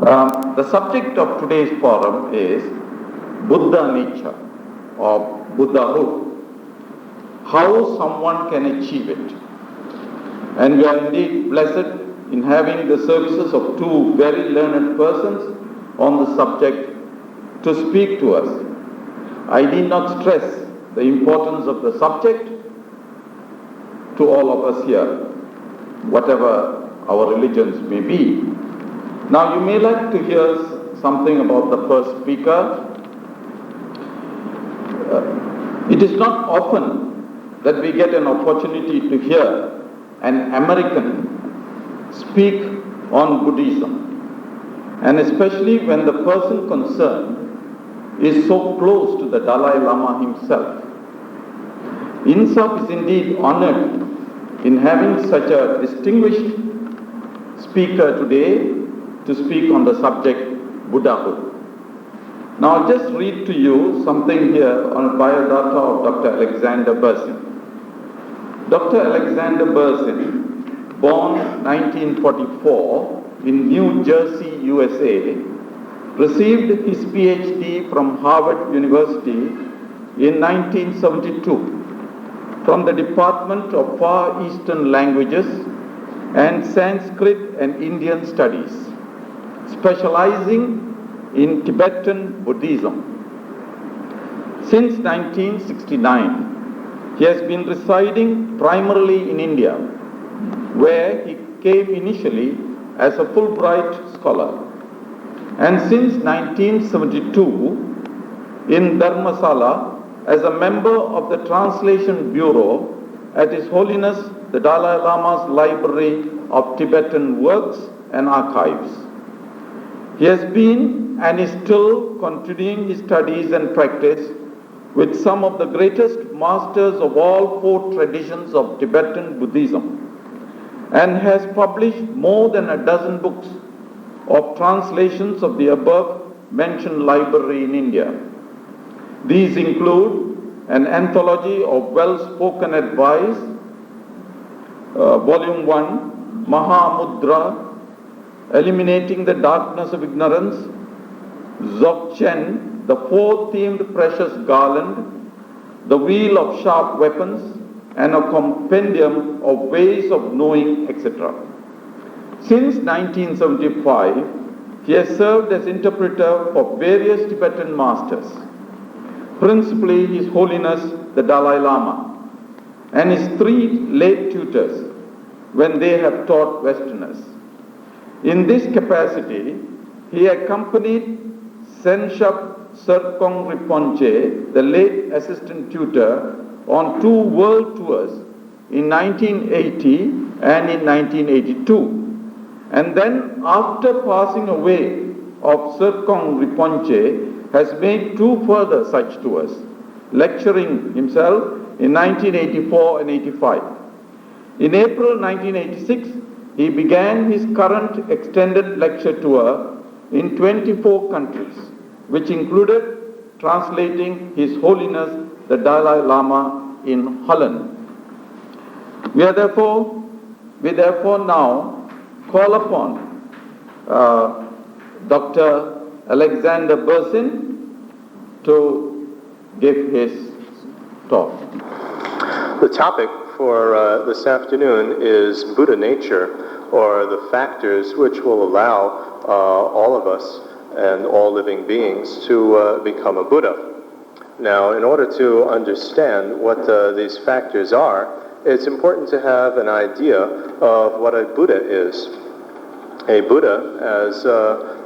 The subject of today's forum is Buddha nature or Buddhahood, how someone can achieve it. And we are indeed blessed in having the services of two very learned persons on the subject to speak to us. I need not stress the importance of the subject to all of us here, whatever our religions may be. Now you may like to hear something about the first speaker. It is not often that we get an opportunity to hear an American speak on Buddhism, and especially when the person concerned is so close to the Dalai Lama himself. INSAF is indeed honored in having such a distinguished speaker today to speak on the subject Buddhahood. Now I'll just read to you something here on a biodata of Dr. Alexander Berzin. Dr. Alexander Berzin, born 1944 in New Jersey, USA, received his PhD from Harvard University in 1972 from the Department of Far Eastern Languages and Sanskrit and Indian Studies, specializing in Tibetan Buddhism. Since 1969, he has been residing primarily in India, where he came initially as a Fulbright scholar, and since 1972 in Dharamsala as a member of the Translation Bureau at His Holiness the Dalai Lama's Library of Tibetan Works and Archives. He has been and is still continuing his studies and practice with some of the greatest masters of all four traditions of Tibetan Buddhism, and has published more than a dozen books of translations of the above mentioned library in India. These include an anthology of well-spoken advice, Volume 1, Mahamudra, Eliminating the Darkness of Ignorance, Dzogchen, the four-themed precious garland, The Wheel of Sharp Weapons, and a compendium of ways of knowing, etc. Since 1975, he has served as interpreter for various Tibetan masters, principally His Holiness the Dalai Lama, and his three late tutors when they have taught Westerners. In this capacity, he accompanied Senshap Serkong Rinpoche, the late assistant tutor, on two world tours in 1980 and in 1982. And then, after passing away of Serkong Rinpoche, has made two further such tours, lecturing himself in 1984 and 85. In April 1986, he began his current extended lecture tour in 24 countries, which included translating His Holiness the Dalai Lama in Holland. We therefore now call upon Dr. Alexander Berzin to give his talk. The topic for this afternoon is Buddha nature, or the factors which will allow all of us and all living beings to become a Buddha. Now, in order to understand what these factors are, it's important to have an idea of what a Buddha is. A Buddha, as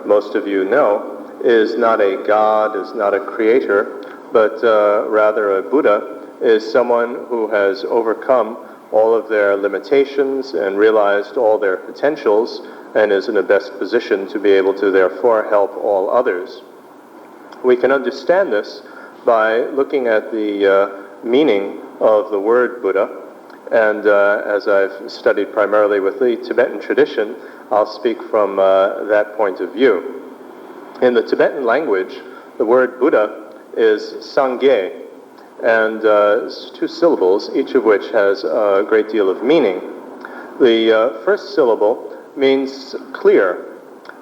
most of you know, is not a god, is not a creator, but rather a Buddha is someone who has overcome all of their limitations and realized all their potentials and is in the best position to be able to therefore help all others. We can understand this by looking at the meaning of the word Buddha, and as I've studied primarily with the Tibetan tradition, I'll speak from that point of view. In the Tibetan language, the word Buddha is Sangye, and it's two syllables, each of which has a great deal of meaning. The first syllable means clear,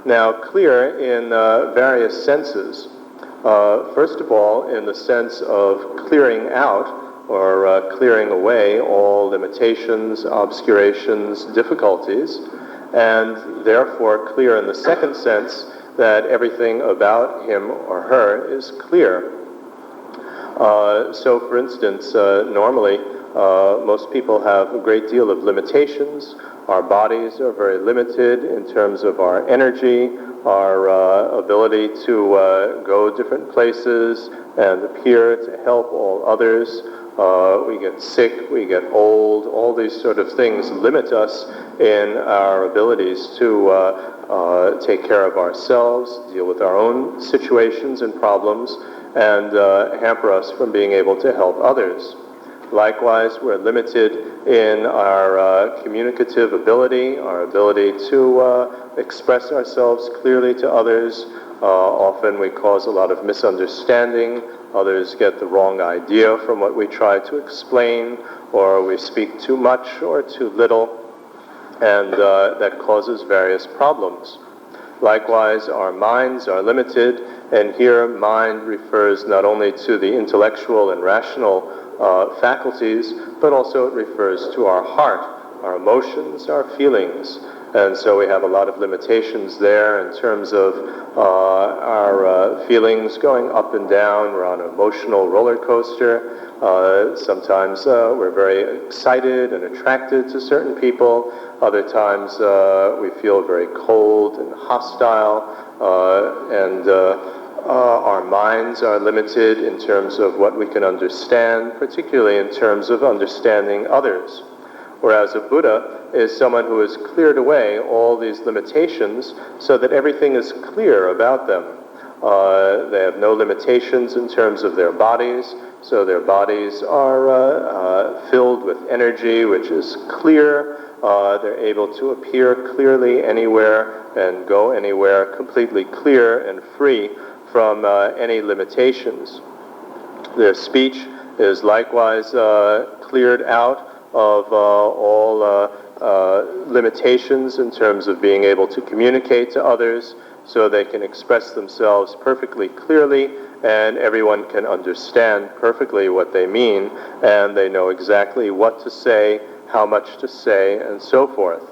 Now, clear in various senses. First of all, in the sense of clearing out or clearing away all limitations, obscurations, difficulties, and therefore clear in the second sense that everything about him or her is clear. So, for instance, normally most people have a great deal of limitations. Our bodies are very limited in terms of our energy, our ability to go different places and appear to help all others. We get sick, we get old, all these sort of things limit us in our abilities to take care of ourselves, deal with our own situations and problems, and hamper us from being able to help others. Likewise, we're limited in our communicative ability, our ability to express ourselves clearly to others. Often we cause a lot of misunderstanding. Others get the wrong idea from what we try to explain, or we speak too much or too little, and that causes various problems. Likewise, our minds are limited, and here mind refers not only to the intellectual and rational faculties, but also it refers to our heart, our emotions, our feelings. And so we have a lot of limitations there in terms of our feelings going up and down. We're on an emotional roller coaster. Sometimes we're very excited and attracted to certain people. Other times we feel very cold and hostile, and our minds are limited in terms of what we can understand, particularly in terms of understanding others. Whereas a Buddha is someone who has cleared away all these limitations so that everything is clear about them. They have no limitations in terms of their bodies, so their bodies are filled with energy which is clear. They're able to appear clearly anywhere and go anywhere completely clear and free from any limitations. Their speech is likewise cleared out of all limitations in terms of being able to communicate to others, so they can express themselves perfectly clearly and everyone can understand perfectly what they mean, and they know exactly what to say, how much to say, and so forth.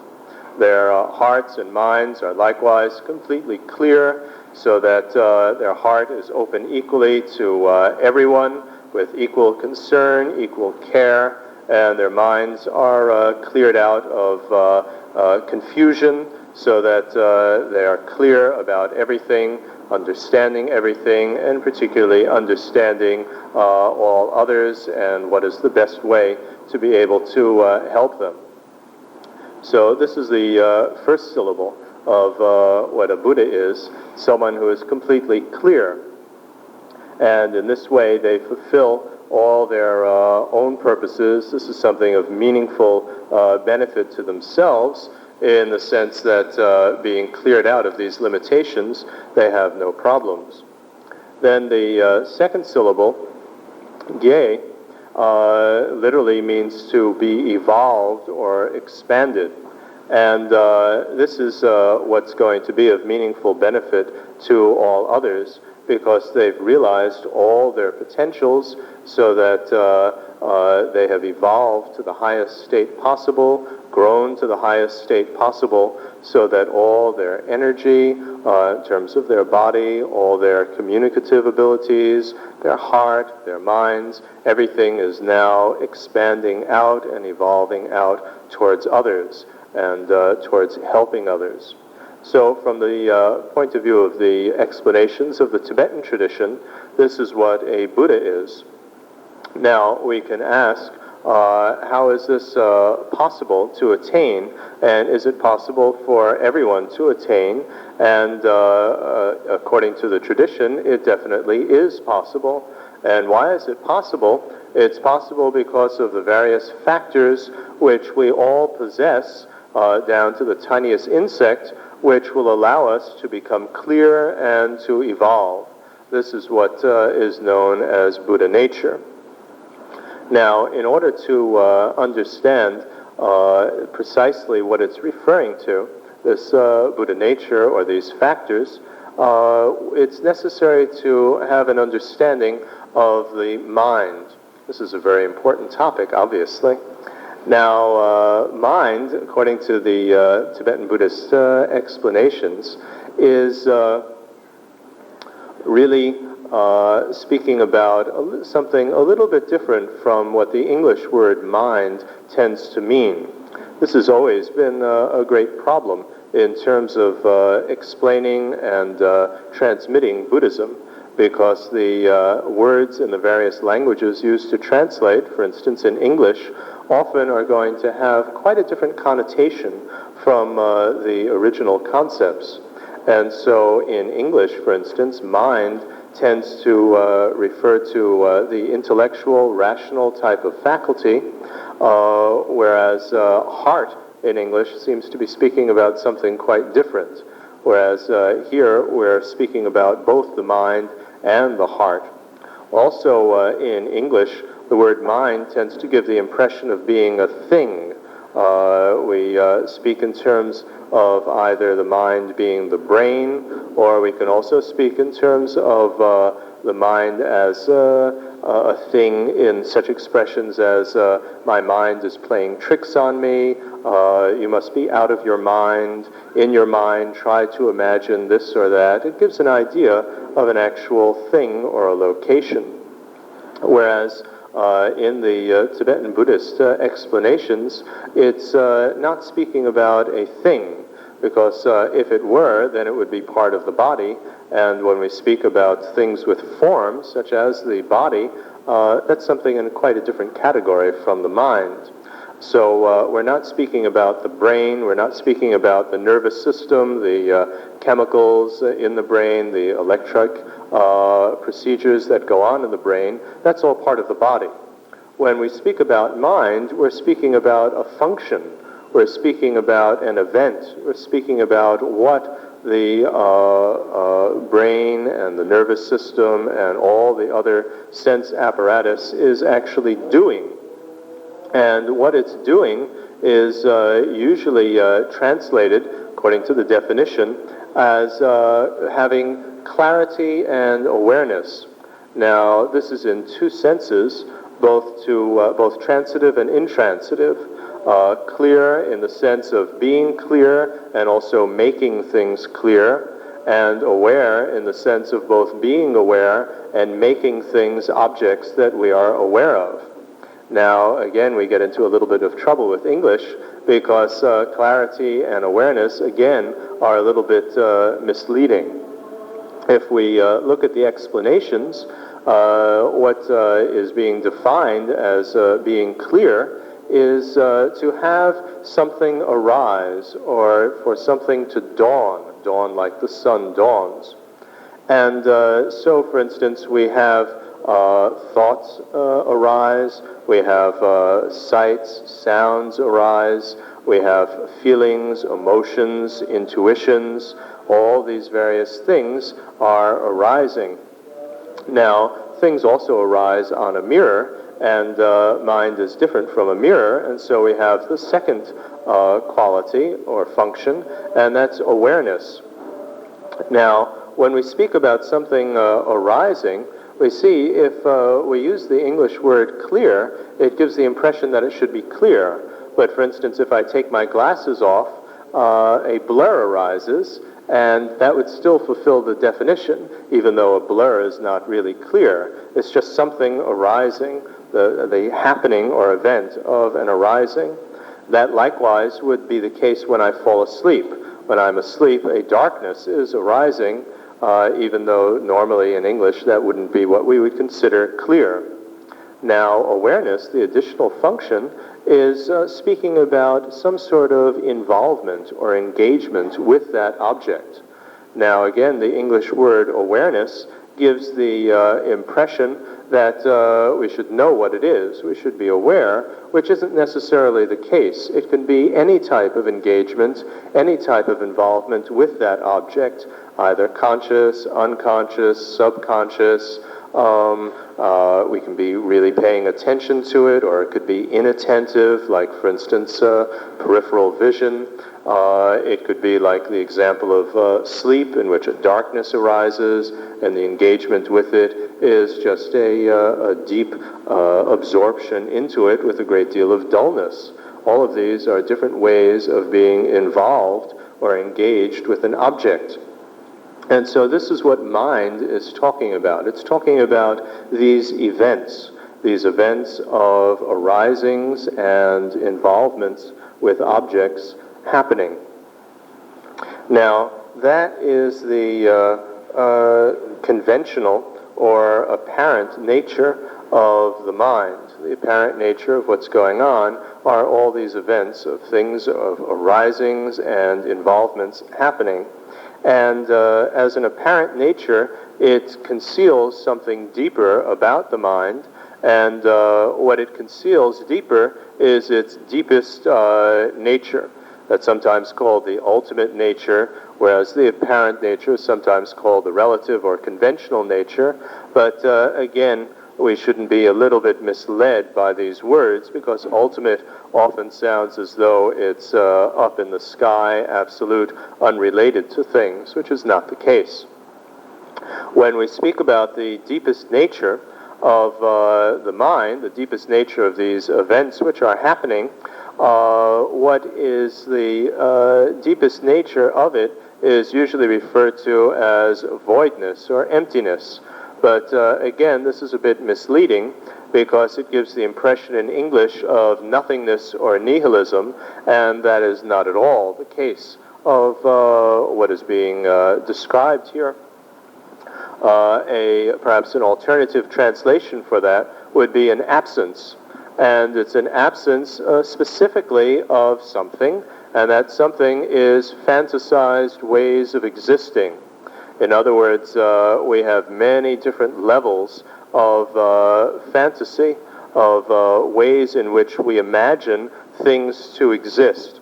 Their hearts and minds are likewise completely clear, so that their heart is open equally to everyone with equal concern, equal care, and their minds are cleared out of confusion, so that they are clear about everything, understanding everything, and particularly understanding all others and what is the best way to be able to help them. So this is the first syllable of what a Buddha is, someone who is completely clear. And in this way they fulfill all their own purposes. This is something of meaningful benefit to themselves, in the sense that being cleared out of these limitations, they have no problems. Then the second syllable, ge, literally means to be evolved or expanded. And this is what's going to be of meaningful benefit to all others, because they've realized all their potentials, so that they have evolved to the highest state possible, grown to the highest state possible, so that all their energy, in terms of their body, all their communicative abilities, their heart, their minds, everything is now expanding out and evolving out towards others and towards helping others. So from the point of view of the explanations of the Tibetan tradition, this is what a Buddha is. Now we can ask, how is this possible to attain, and is it possible for everyone to attain? And according to the tradition, it definitely is possible. And why is it possible? It's possible because of the various factors which we all possess, down to the tiniest insect, which will allow us to become clear and to evolve. This is what is known as Buddha nature. Now, in order to understand precisely what it's referring to, this Buddha nature or these factors, it's necessary to have an understanding of the mind. This is a very important topic, obviously. Now, mind, according to the Tibetan Buddhist explanations, is really speaking about something a little bit different from what the English word mind tends to mean. This has always been a great problem in terms of explaining and transmitting Buddhism, because the words in the various languages used to translate, for instance in English, often are going to have quite a different connotation from the original concepts. And so in English, for instance, mind tends to refer to the intellectual, rational type of faculty, whereas heart in English seems to be speaking about something quite different. Whereas here we're speaking about both the mind and the heart. Also in English, the word mind tends to give the impression of being a thing. We speak in terms of either the mind being the brain, or we can also speak in terms of the mind as a thing in such expressions as my mind is playing tricks on me, you must be out of your mind, in your mind try to imagine this or that. It gives an idea of an actual thing or a location. Whereas in the Tibetan Buddhist explanations, it's not speaking about a thing, because if it were, then it would be part of the body, and when we speak about things with form, such as the body, that's something in quite a different category from the mind. So we're not speaking about the brain, we're not speaking about the nervous system, the chemicals in the brain, the electric procedures that go on in the brain. That's all part of the body. When we speak about mind, we're speaking about a function. We're speaking about an event. We're speaking about what the brain and the nervous system and all the other sense apparatus is actually doing. And what it's doing is usually translated, according to the definition, as having clarity and awareness. Now, this is in two senses, both transitive and intransitive. Clear in the sense of being clear and also making things clear, and aware in the sense of both being aware and making things objects that we are aware of. Now, again, we get into a little bit of trouble with English, because clarity and awareness, again, are a little bit misleading. If we look at the explanations, what is being defined as being clear is to have something arise, or for something to dawn like the sun dawns. And so, for instance, we have thoughts arise, we have sights, sounds arise, we have feelings, emotions, intuitions. All these various things are arising. Now, things also arise on a mirror, and mind is different from a mirror, and so we have the second quality or function, and that's awareness. Now, when we speak about something arising, we see if we use the English word clear, it gives the impression that it should be clear. But for instance, if I take my glasses off, a blur arises, and that would still fulfill the definition, even though a blur is not really clear. It's just something arising, the happening or event of an arising. That likewise would be the case when I fall asleep. When I'm asleep, a darkness is arising, even though normally in English that wouldn't be what we would consider clear. Now, awareness, the additional function, is speaking about some sort of involvement or engagement with that object. Now, again, the English word awareness gives the impression that we should know what it is, we should be aware, which isn't necessarily the case. It can be any type of engagement, any type of involvement with that object, either conscious, unconscious, subconscious, We can be really paying attention to it, or it could be inattentive, like, for instance, peripheral vision. It could be like the example of sleep, in which a darkness arises, and the engagement with it is just a deep absorption into it with a great deal of dullness. All of these are different ways of being involved or engaged with an object. And so this is what mind is talking about. It's talking about these events of arisings and involvements with objects happening. Now, that is the conventional or apparent nature of the mind. The apparent nature of what's going on are all these events of things, of arisings and involvements happening. And as an apparent nature, it conceals something deeper about the mind, and what it conceals deeper is its deepest nature. That's sometimes called the ultimate nature, whereas the apparent nature is sometimes called the relative or conventional nature. But again, we shouldn't be a little bit misled by these words, because ultimate often sounds as though it's up in the sky, absolute, unrelated to things, which is not the case. When we speak about the deepest nature of the mind, the deepest nature of these events which are happening, what is the deepest nature of it is usually referred to as voidness or emptiness. But again, this is a bit misleading, because it gives the impression in English of nothingness or nihilism, and that is not at all the case of what is being described here. Perhaps an alternative translation for that would be an absence. And it's an absence specifically of something, and that something is fantasized ways of existing. In other words, we have many different levels of fantasy, of ways in which we imagine things to exist.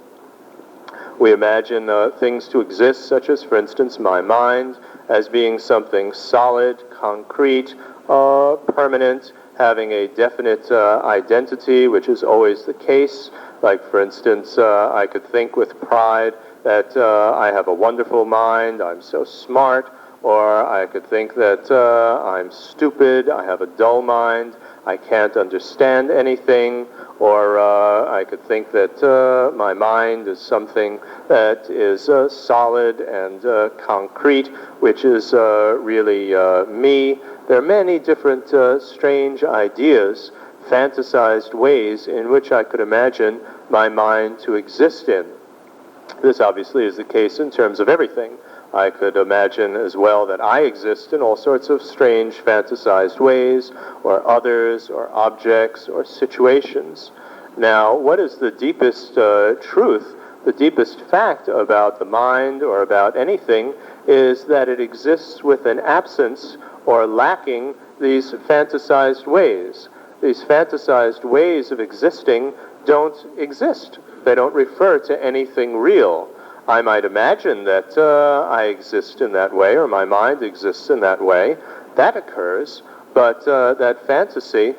We imagine things to exist, such as, for instance, my mind, as being something solid, concrete, permanent, having a definite identity, which is always the case. Like, for instance, I could think with pride that I have a wonderful mind, I'm so smart, or I could think that I'm stupid, I have a dull mind, I can't understand anything, or I could think that my mind is something that is solid and concrete, which is really me. There are many different strange ideas, fantasized ways in which I could imagine my mind to exist in. This obviously is the case in terms of everything. I could imagine as well that I exist in all sorts of strange fantasized ways, or others, or objects, or situations. Now, what is the deepest truth, the deepest fact about the mind or about anything, is that it exists with an absence or lacking these fantasized ways. These fantasized ways of existing don't exist. They don't refer to anything real. I might imagine that I exist in that way, or my mind exists in that way. That occurs, but that fantasy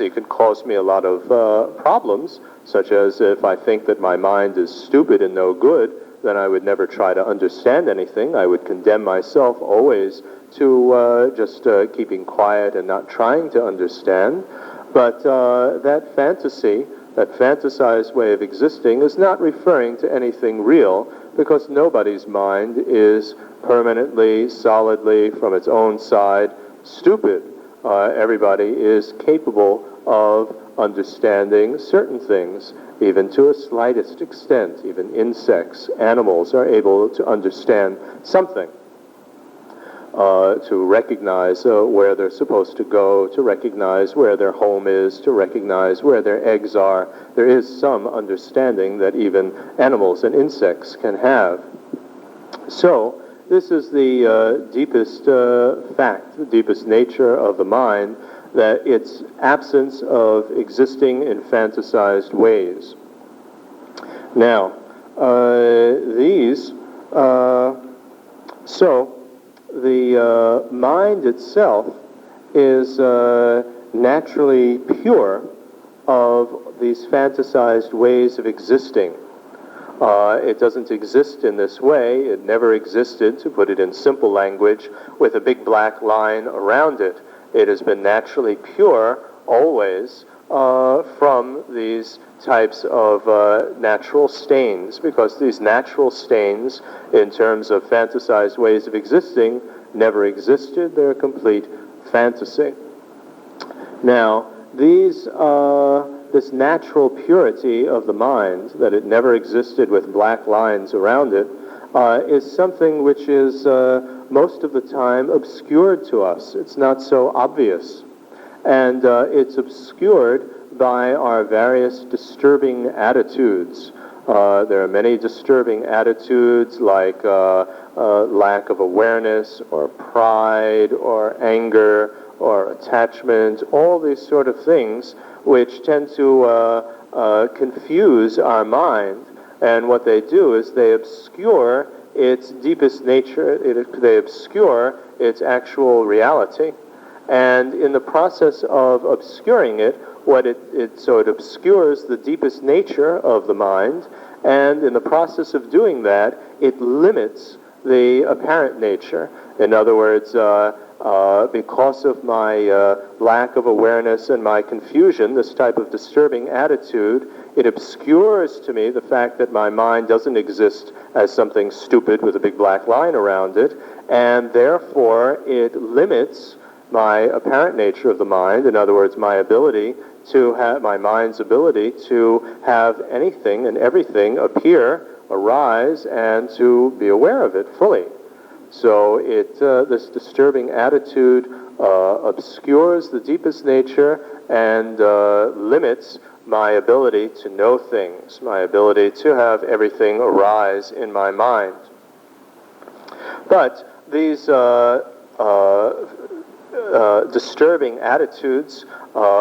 could cause me a lot of problems, such as if I think that my mind is stupid and no good, then I would never try to understand anything. I would condemn myself always to just keeping quiet and not trying to understand. But that fantasy, that fantasized way of existing, is not referring to anything real, because nobody's mind is permanently, solidly, from its own side, stupid. Everybody is capable of understanding certain things, even to a slightest extent. Even insects, animals are able to understand something. To recognize where they're supposed to go, to recognize where their home is, to recognize where their eggs are. There is some understanding that even animals and insects can have. So, this is the deepest fact, the deepest nature of the mind, that its absence of existing in fantasized ways. Now, the mind itself is naturally pure of these fantasized ways of existing. It doesn't exist in this way. It never existed, to put it in simple language, with a big black line around it. It has been naturally pure always from these types of natural stains, because these natural stains, in terms of fantasized ways of existing, never existed. They're a complete fantasy. Now, this natural purity of the mind, that it never existed with black lines around it, is something which is most of the time obscured to us. It's not so obvious. And it's obscured by our various disturbing attitudes. There are many disturbing attitudes like lack of awareness, or pride, or anger, or attachment, all these sort of things which tend to confuse our mind. And what they do is they obscure its deepest nature, they obscure its actual reality. And in the process of obscuring it, so it obscures the deepest nature of the mind, and in the process of doing that, it limits the apparent nature. In other words, because of my lack of awareness and my confusion, this type of disturbing attitude, it obscures to me the fact that my mind doesn't exist as something stupid with a big black line around it, and therefore it limits my apparent nature of the mind. In other words, my mind's ability to have anything and everything appear, arise, and to be aware of it fully. So this disturbing attitude obscures the deepest nature and limits my ability to know things, my ability to have everything arise in my mind. But these disturbing attitudes,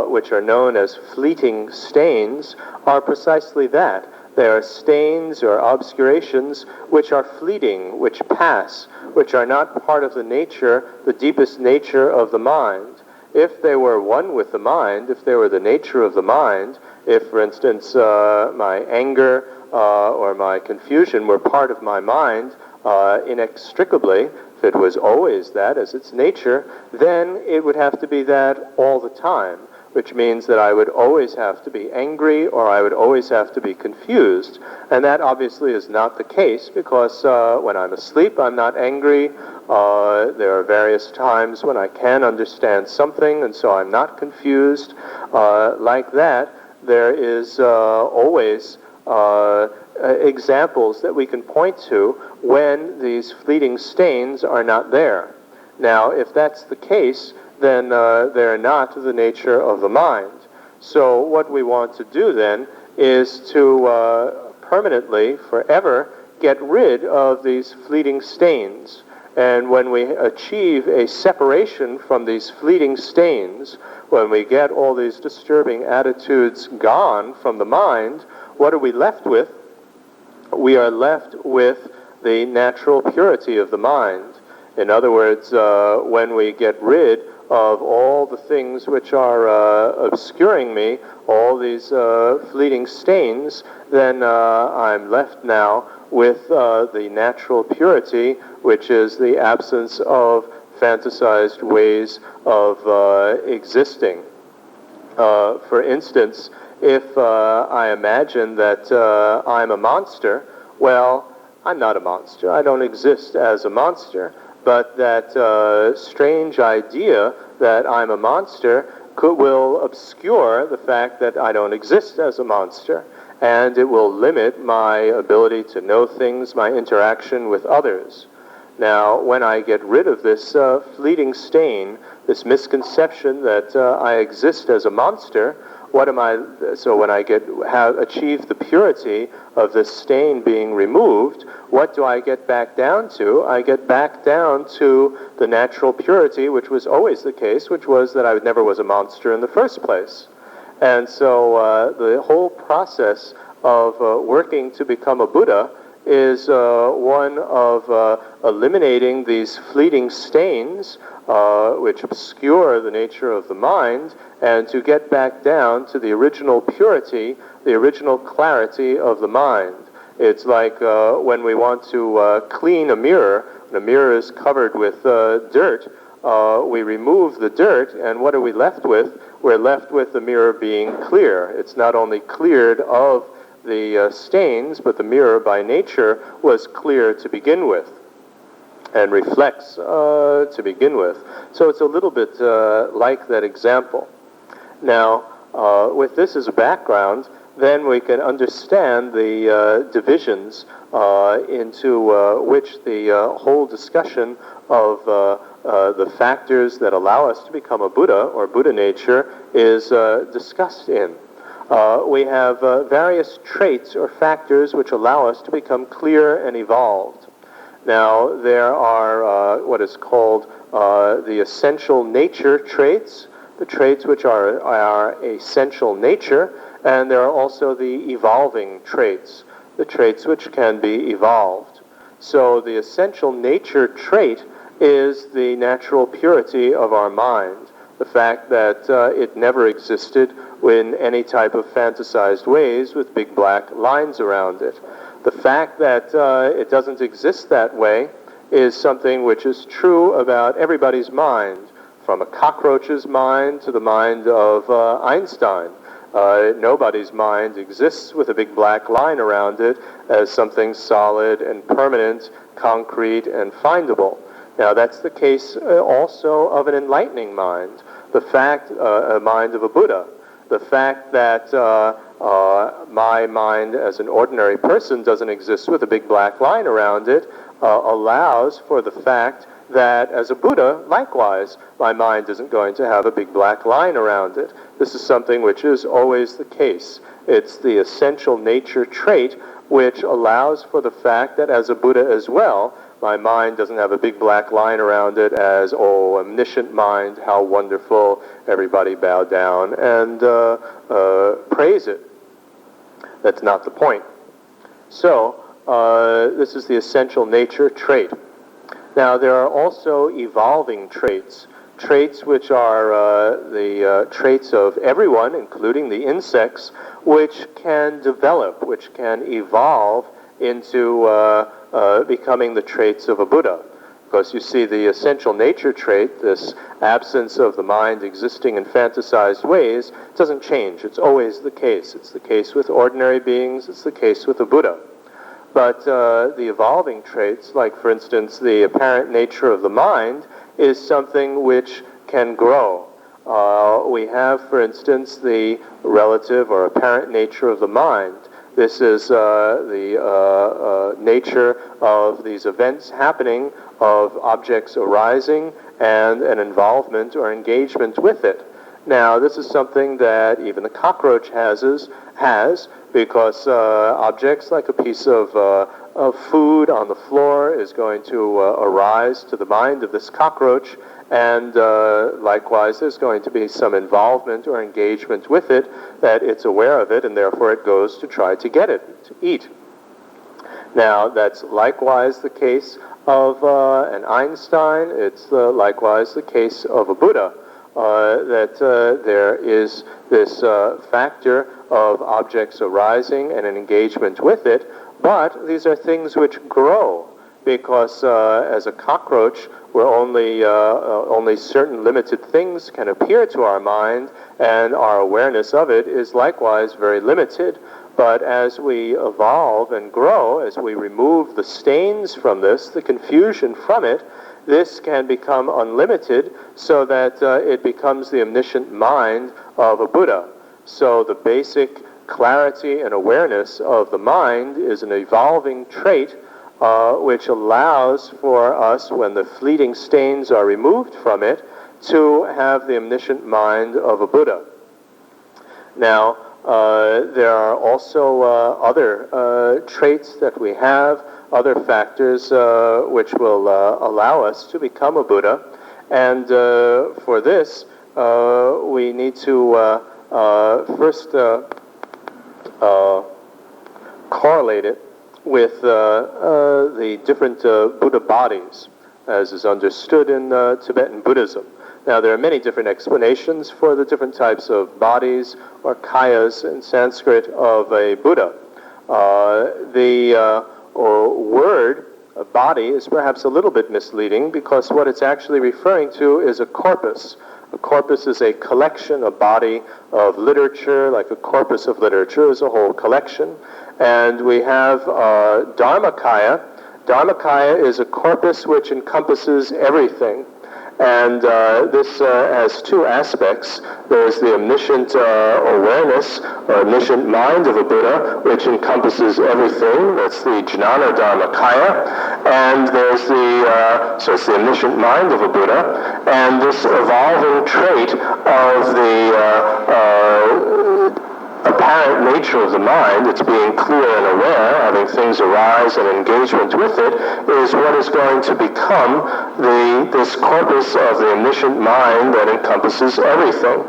which are known as fleeting stains, are precisely that. They are stains or obscurations which are fleeting, which pass, which are not part of the deepest nature of the mind. If they were one with the mind, if they were the nature of the mind, if, for instance, my anger or my confusion were part of my mind inextricably, if it was always that as its nature, then it would have to be that all the time, which means that I would always have to be angry, or I would always have to be confused. And that obviously is not the case, because when I'm asleep, I'm not angry. There are various times when I can understand something, and so I'm not confused. Like that, there is always examples that we can point to when these fleeting stains are not there. Now, if that's the case, then they're not the nature of the mind. So what we want to do then is to permanently, forever, get rid of these fleeting stains. And when we achieve a separation from these fleeting stains, when we get all these disturbing attitudes gone from the mind, what are we left with? We are left with the natural purity of the mind. In other words, when we get rid of all the things which are obscuring me, all these fleeting stains, then I'm left now with the natural purity, which is the absence of fantasized ways of existing. For instance, if I imagine that I'm a monster, well, I'm not a monster. I don't exist as a monster. But that strange idea that I'm a monster will obscure the fact that I don't exist as a monster. And it will limit my ability to know things, my interaction with others. Now, when I get rid of this fleeting stain, this misconception that I exist as a monster, so when I have achieved the purity of this stain being removed, what do I get back down to? I get back down to the natural purity, which was always the case, which was that I never was a monster in the first place. And so the whole process of working to become a Buddha is one of eliminating these fleeting stains which obscure the nature of the mind, and to get back down to the original purity, the original clarity of the mind. It's like when we want to clean a mirror. When a mirror is covered with dirt, we remove the dirt, and what are we left with? We're left with the mirror being clear. It's not only cleared of the stains, but the mirror by nature was clear to begin with and reflects to begin with. So it's a little bit like that example. Now, with this as a background, then we can understand the divisions into which the whole discussion of the factors that allow us to become a Buddha or Buddha nature is discussed in. We have various traits or factors which allow us to become clear and evolved. Now, there are what is called the essential nature traits, the traits which are our essential nature, and there are also the evolving traits, the traits which can be evolved. So the essential nature trait is the natural purity of our mind, the fact that it never existed in any type of fantasized ways with big black lines around it. The fact that it doesn't exist that way is something which is true about everybody's mind, from a cockroach's mind to the mind of Einstein. Nobody's mind exists with a big black line around it as something solid and permanent, concrete and findable. Now that's the case also of an enlightening mind, the fact, a mind of a Buddha. The fact that my mind as an ordinary person doesn't exist with a big black line around it allows for the fact that as a Buddha, likewise, my mind isn't going to have a big black line around it. This is something which is always the case. It's the essential nature trait which allows for the fact that as a Buddha as well, my mind doesn't have a big black line around it as, oh, omniscient mind, how wonderful, everybody bow down and praise it. That's not the point. So, this is the essential nature trait. Now, there are also evolving traits, traits which are the traits of everyone, including the insects, which can develop, which can evolve into becoming the traits of a Buddha. Because you see, the essential nature trait, this absence of the mind existing in fantasized ways, doesn't change. It's always the case. It's the case with ordinary beings. It's the case with a Buddha. But the evolving traits, like, for instance, the apparent nature of the mind, is something which can grow. We have, for instance, the relative or apparent nature of the mind. This is the nature of these events happening, of objects arising, and an involvement or engagement with it. Now, this is something that even the cockroach has because objects like a piece of food on the floor is going to arise to the mind of this cockroach, and likewise there's going to be some involvement or engagement with it that it's aware of it, and therefore it goes to try to get it, to eat. Now, that's likewise the case of an Einstein. It's likewise the case of a Buddha. That there is this factor of objects arising and an engagement with it, but these are things which grow, because as a cockroach, where only certain limited things can appear to our mind, and our awareness of it is likewise very limited. But as we evolve and grow, as we remove the stains from this, the confusion from it, this can become unlimited, so that it becomes the omniscient mind of a Buddha. So the basic clarity and awareness of the mind is an evolving trait which allows for us, when the fleeting stains are removed from it, to have the omniscient mind of a Buddha. Now, there are also other traits that we have, other factors which will allow us to become a Buddha. And for this, we need to first correlate it with the different Buddha bodies, as is understood in Tibetan Buddhism. Now, there are many different explanations for the different types of bodies or kayas in Sanskrit of a Buddha. The word body is perhaps a little bit misleading because what it's actually referring to is a corpus. A corpus is a collection, a body of literature, like a corpus of literature is a whole collection. And we have Dharmakaya. Dharmakaya is a corpus which encompasses everything. And this has two aspects. There's the omniscient awareness, or omniscient mind of a Buddha, which encompasses everything. That's the Jnana Dharmakaya. And there's so it's the omniscient mind of a Buddha. And this evolving trait of the apparent nature of the mind, it's being clear and aware, having things arise and engagement with it, is what is going to become this corpus of the omniscient mind that encompasses everything.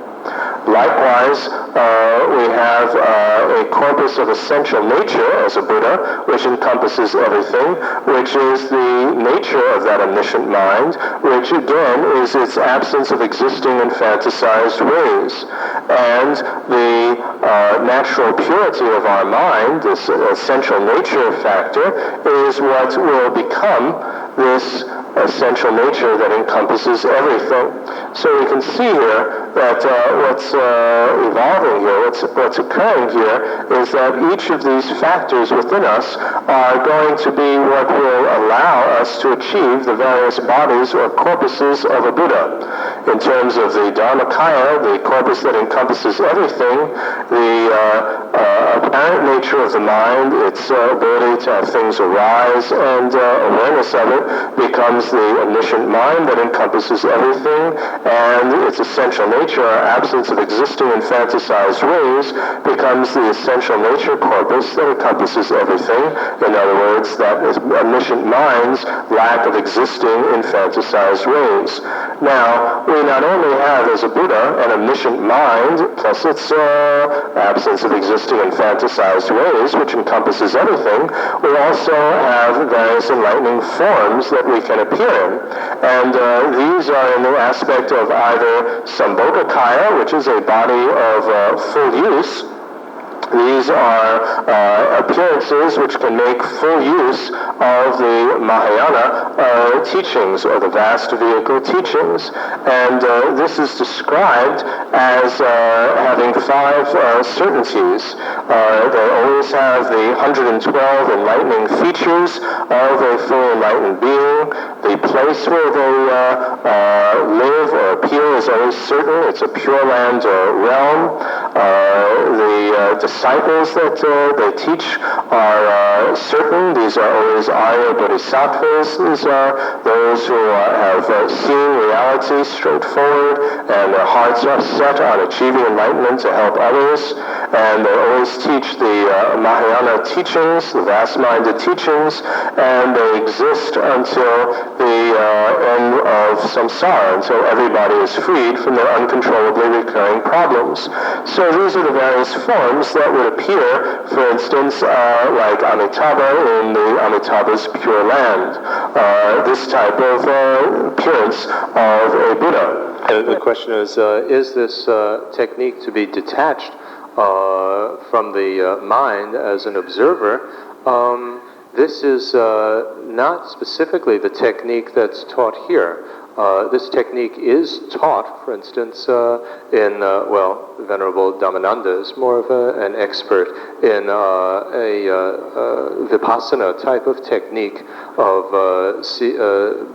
Likewise, we have a corpus of essential nature as a Buddha, which encompasses everything, which is the nature of that omniscient mind, which again is its absence of existing in fantasized ways. And the natural purity of our mind, this essential nature factor, is what will become this essential nature that encompasses everything. So we can see here that what's evolving here, what's occurring here, is that each of these factors within us are going to be what will allow us to achieve the various bodies or corpuses of a Buddha. In terms of the Dharmakaya, the corpus that encompasses everything, the apparent nature of the mind, its ability to have things arise and awareness of it, becomes the omniscient mind that encompasses everything, and its essential nature, or absence of existing in fantasized ways, becomes the essential nature corpus that encompasses everything. In other words, that is omniscient mind's lack of existing in fantasized ways. Now, we not only have as a Buddha an omniscient mind, plus its absence of existing in fantasized ways, which encompasses everything, we also have various enlightening forms that we can appear in. And these are in the aspect of either Sambhogakaya, which is a body of full use. These are appearances which can make full use of the Mahayana teachings, or the vast vehicle teachings. And this is described as having five certainties. They always have the 112 enlightening features of a fully enlightened being. The place where they live or appear is always certain. It's a Pure Land realm. The disciples that they teach are certain. These are always Arya Bodhisattvas. These are those who have seen reality straightforward, and their hearts are set on achieving enlightenment to help others. And they always teach the Mahayana teachings, the vast-minded teachings, and they exist until the end of samsara, until everybody is freed from their uncontrollably recurring problems. So these are the various forms that would appear, for instance, like Amitabha in the Amitabha's Pure Land, this type of appearance of a Buddha. And the question is this technique to be detached from the mind as an observer? This is not specifically the technique that's taught here. This technique is taught, for instance, in, Venerable Dhammananda is more of an expert in a Vipassana type of technique of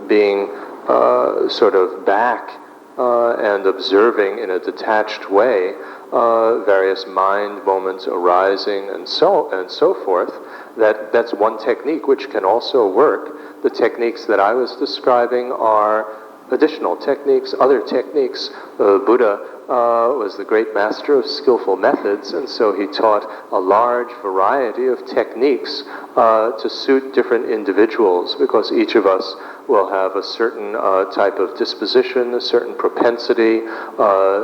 being sort of back and observing in a detached way various mind moments arising and so forth. That's one technique which can also work. The techniques that I was describing are additional techniques, other techniques. Buddha was the great master of skillful methods, and so he taught a large variety of techniques to suit different individuals, because each of us will have a certain type of disposition, a certain propensity,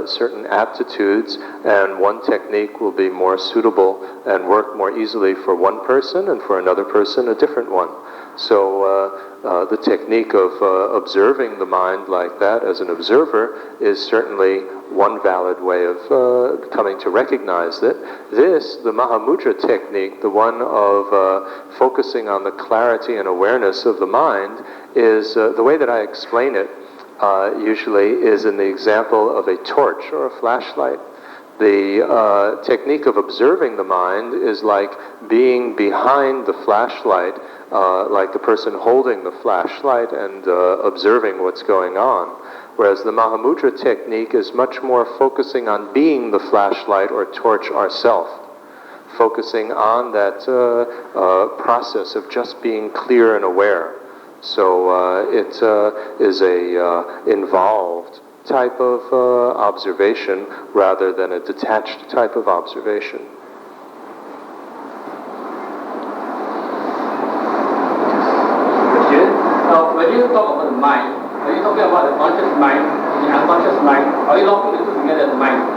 certain aptitudes, and one technique will be more suitable and work more easily for one person, and for another person a different one. So the technique of observing the mind like that as an observer is certainly one valid way of coming to recognize that this, the Mahamudra technique, the one of focusing on the clarity and awareness of the mind, is the way that I explain it usually is in the example of a torch or a flashlight. The technique of observing the mind is like being behind the flashlight, like the person holding the flashlight and observing what's going on. Whereas the Mahamudra technique is much more focusing on being the flashlight or torch ourself, focusing on that process of just being clear and aware. So it is a involved type of observation rather than a detached type of observation. When you talk about the mind, are you talking about the conscious mind, the unconscious mind? Are you lumping the two together as mind?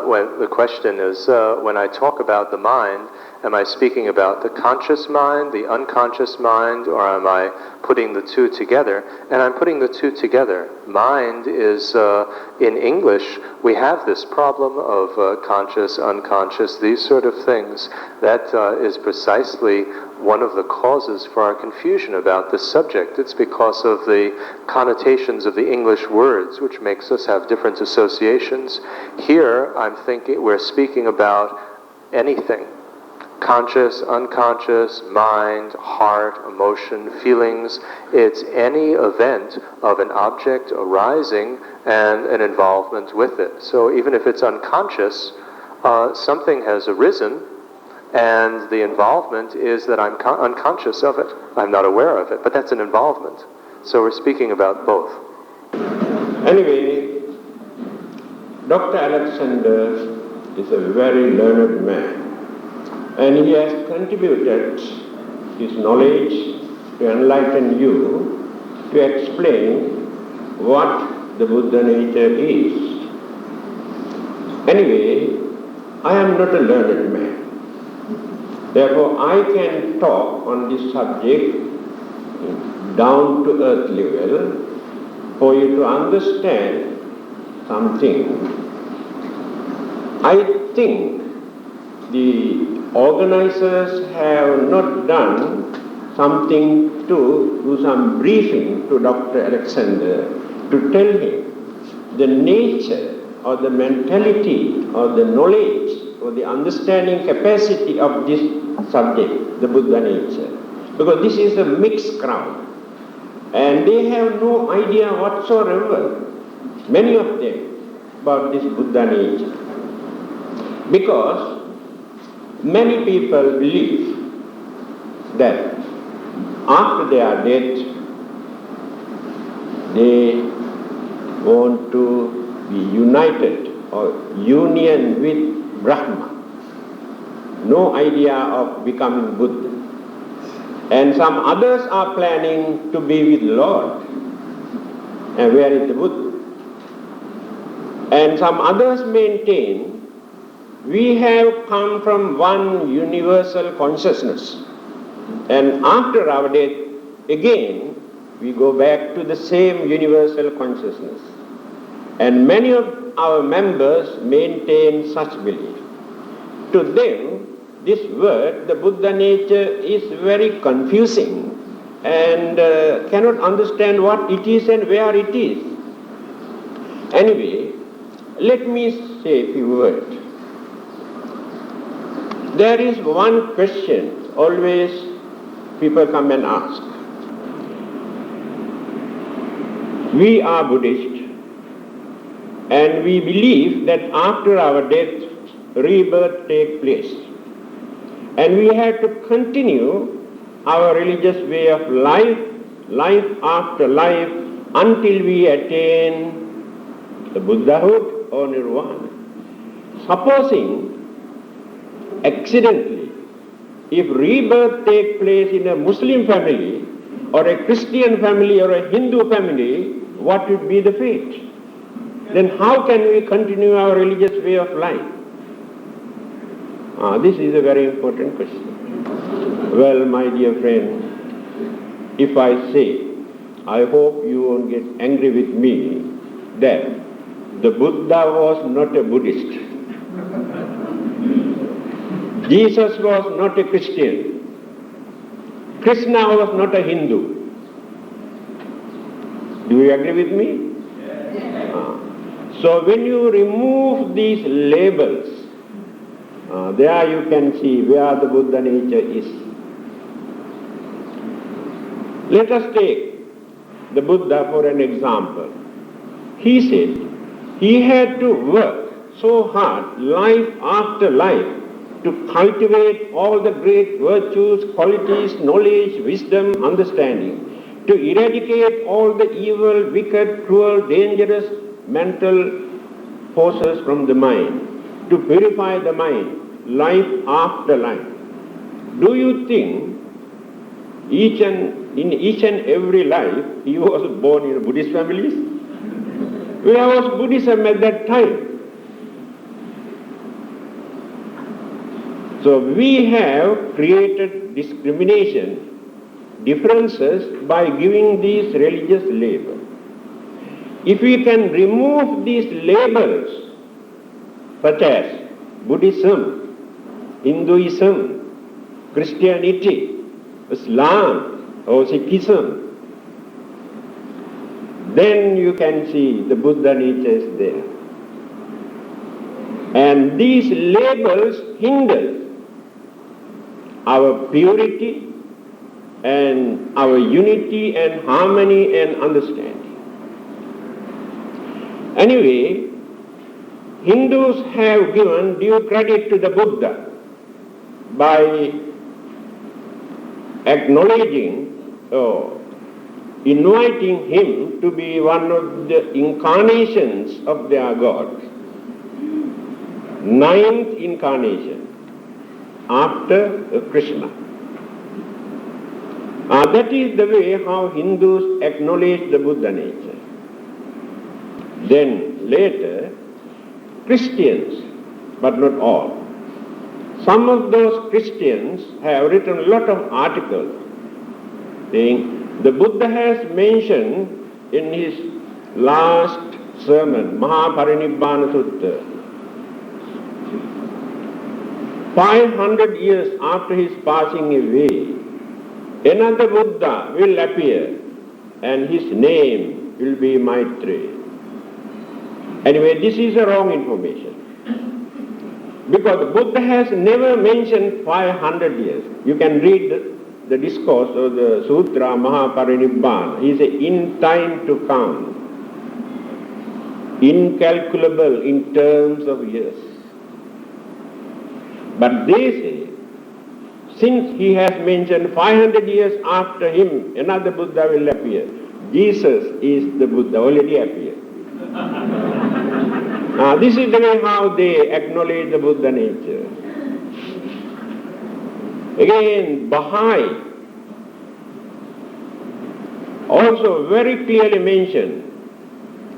When the question is, when I talk about the mind, am I speaking about the conscious mind, the unconscious mind, or am I putting the two together? And I'm putting the two together. Mind is, in English, we have this problem of conscious, unconscious, these sort of things. That is precisely one of the causes for our confusion about this subject. It's because of the connotations of the English words, which makes us have different associations. Here, I'm thinking we're speaking about anything. Conscious, unconscious, mind, heart, emotion, feelings. It's any event of an object arising and an involvement with it. So even if it's unconscious, something has arisen, and the involvement is that I'm unconscious of it. I'm not aware of it, but that's an involvement. So we're speaking about both. Anyway, Dr. Alexander is a very learned man, and he has contributed his knowledge to enlighten you, to explain what the Buddha nature is. Anyway, I am not a learned man. Therefore, I can talk on this subject down to earth level for you to understand something. I think the organizers have not done something to do some briefing to Dr. Alexander to tell him the nature or the mentality or the knowledge or the understanding capacity of this subject, the Buddha nature. Because this is a mixed crowd, and they have no idea whatsoever, many of them, about this Buddha nature. Because many people believe that after their death, they want to be united or union with Brahma. No idea of becoming Buddha. And some others are planning to be with Lord. And where is the Buddha? And some others maintain we have come from one universal consciousness. And after our death, again, we go back to the same universal consciousness. And many of our members maintain such belief. To them, this word, the Buddha nature, is very confusing and cannot understand what it is and where it is. Anyway, let me say a few words. There is one question always people come and ask. We are Buddhists, and we believe that after our death, rebirth takes place. And we have to continue our religious way of life, life after life, until we attain the Buddhahood or Nirvana. Supposing accidentally, if rebirth takes place in a Muslim family or a Christian family or a Hindu family, what would be the fate? Then how can we continue our religious way of life? This is a very important question. Well, my dear friend, if I say, I hope you won't get angry with me, that the Buddha was not a Buddhist. Jesus was not a Christian. Krishna was not a Hindu. Do you agree with me? So when you remove these labels, there you can see where the Buddha nature is. Let us take the Buddha for an example. He said he had to work so hard, life after life, to cultivate all the great virtues, qualities, knowledge, wisdom, understanding, to eradicate all the evil, wicked, cruel, dangerous mental forces from the mind, to purify the mind, life after life. Do you think in each and every life he was born in a Buddhist family? Where was Buddhism at that time? So we have created discrimination, differences by giving these religious labels. If we can remove these labels, such as Buddhism, Hinduism, Christianity, Islam, or Sikhism, then you can see the Buddha nature is there. And these labels hinder our purity and our unity and harmony and understanding. Anyway, Hindus have given due credit to the Buddha by acknowledging or inviting him to be one of the incarnations of their God. 9th incarnation after Krishna. That is the way how Hindus acknowledge the Buddha nature. Then later, Christians, but not all. Some of those Christians have written a lot of articles saying the Buddha has mentioned in his last sermon, Mahaparinibbana Sutta, 500 years after his passing away, another Buddha will appear and his name will be Maitreya. Anyway, this is a wrong information. Because the Buddha has never mentioned 500 years. You can read the discourse of the Sutra Mahaparinibbana. He says, in time to come, incalculable in terms of years. But they say, since he has mentioned 500 years after him, another Buddha will appear. Jesus is the Buddha, already appeared. This is the way how they acknowledge the Buddha nature. Again, Baha'i also very clearly mentioned,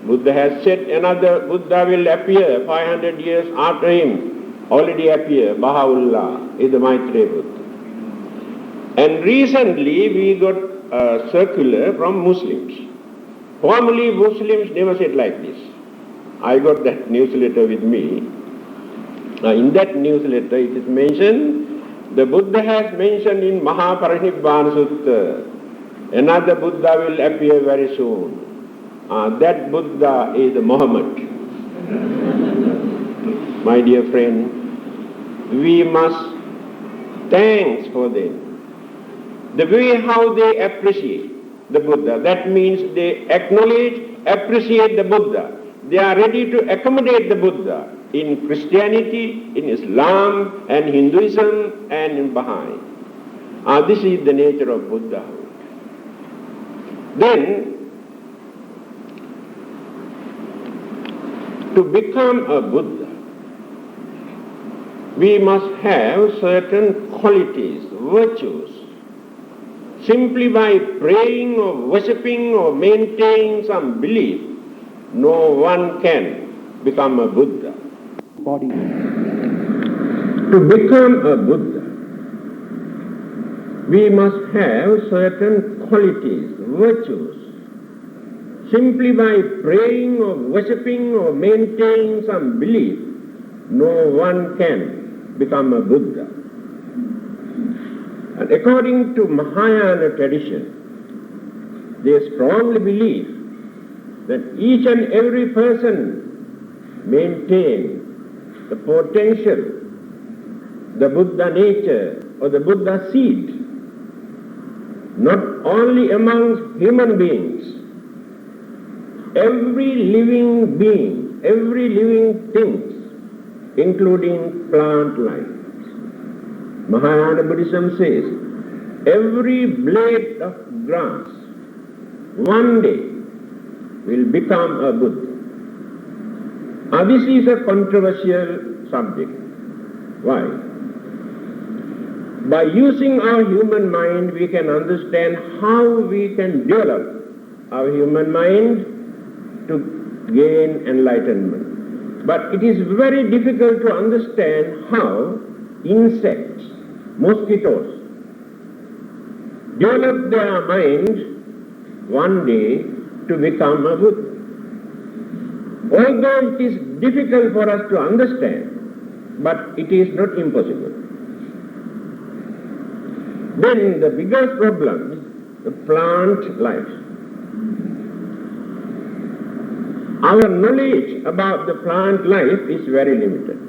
Buddha has said another Buddha will appear 500 years after him, already appear, Baha'u'llah is the Maitreya Buddha. And recently we got a circular from Muslims. Formerly Muslims never said like this. I got that newsletter with me. In that newsletter it is mentioned, the Buddha has mentioned in Mahaparinibbana Sutta, another Buddha will appear very soon. That Buddha is Muhammad. My dear friend, we must thanks for them. The way how they appreciate the Buddha, that means they acknowledge, appreciate the Buddha. They are ready to accommodate the Buddha in Christianity, in Islam, and Hinduism, and in Baha'i. This is the nature of Buddhahood. Then, To become a Buddha, we must have certain qualities, virtues. Simply by praying or worshipping or maintaining some belief, no one can become a Buddha. Body. To become a Buddha, we must have certain qualities, virtues. Simply by praying or worshipping or maintaining some belief, no one can become a Buddha. And according to Mahayana tradition, they strongly believe that each and every person maintains the potential, the Buddha nature or the Buddha seed, not only amongst human beings. Every living being, every living thing, including plant life. Mahayana Buddhism says, every blade of grass one day will become a Buddha. Now this is a controversial subject. Why? By using our human mind, we can understand how we can develop our human mind to gain enlightenment. But it is very difficult to understand how insects, mosquitoes, develop their mind one day to become a Buddha. Although it is difficult for us to understand, but it is not impossible. Then the biggest problem is the plant life. Our knowledge about the plant life is very limited.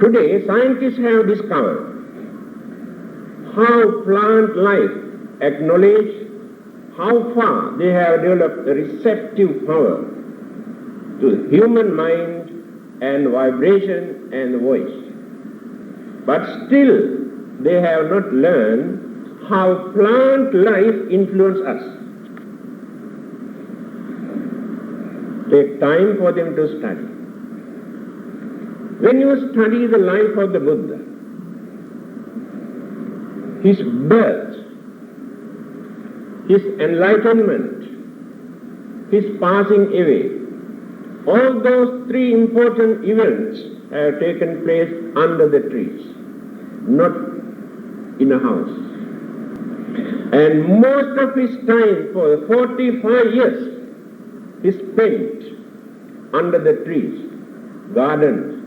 Today, scientists have discovered how plant life acknowledge how far they have developed a receptive power to the human mind and vibration and voice. But still, they have not learned how plant life influences us. Take time for them to study. When you study the life of the Buddha, his birth, his enlightenment, his passing away, all those three important events have taken place under the trees, not in a house. And most of his time, for 45 years, he spent under the trees, gardens,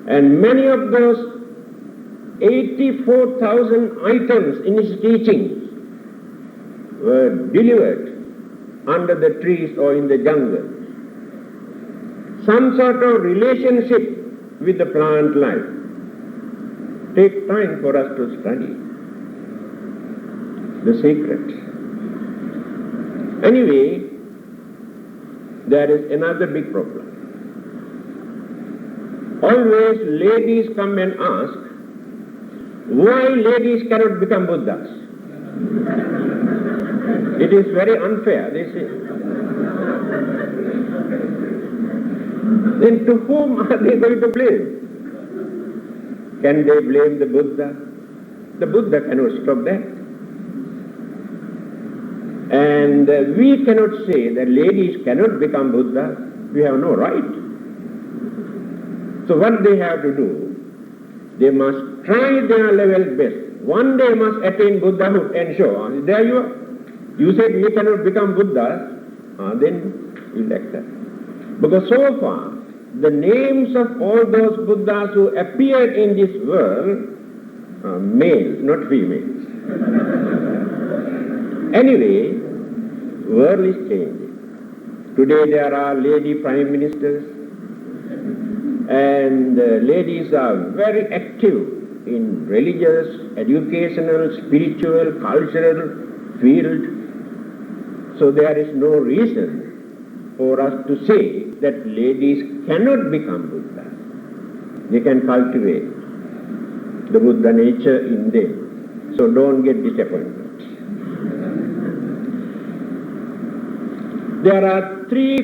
and many of those 84,000 items in his teachings were delivered under the trees or in the jungle. Some sort of relationship with the plant life. Take time for us to study the secret. Anyway, there is another big problem. Always ladies come and ask, why ladies cannot become Buddhas? It is very unfair, they say. Then to whom are they going to blame? Can they blame the Buddha? The Buddha cannot stop that. And we cannot say that ladies cannot become Buddha. We have no right. So what they have to do, they must try their level best. One day must attain Buddhahood and show. There you are. You said we cannot become Buddhas, then you like that. Because so far, the names of all those Buddhas who appeared in this world are males, not females. Anyway, world is changing. Today there are lady prime ministers, and ladies are very active in religious, educational, spiritual, cultural field. So there is no reason for us to say that ladies cannot become Buddha. They can cultivate the Buddha nature in them. So don't get disappointed. There are three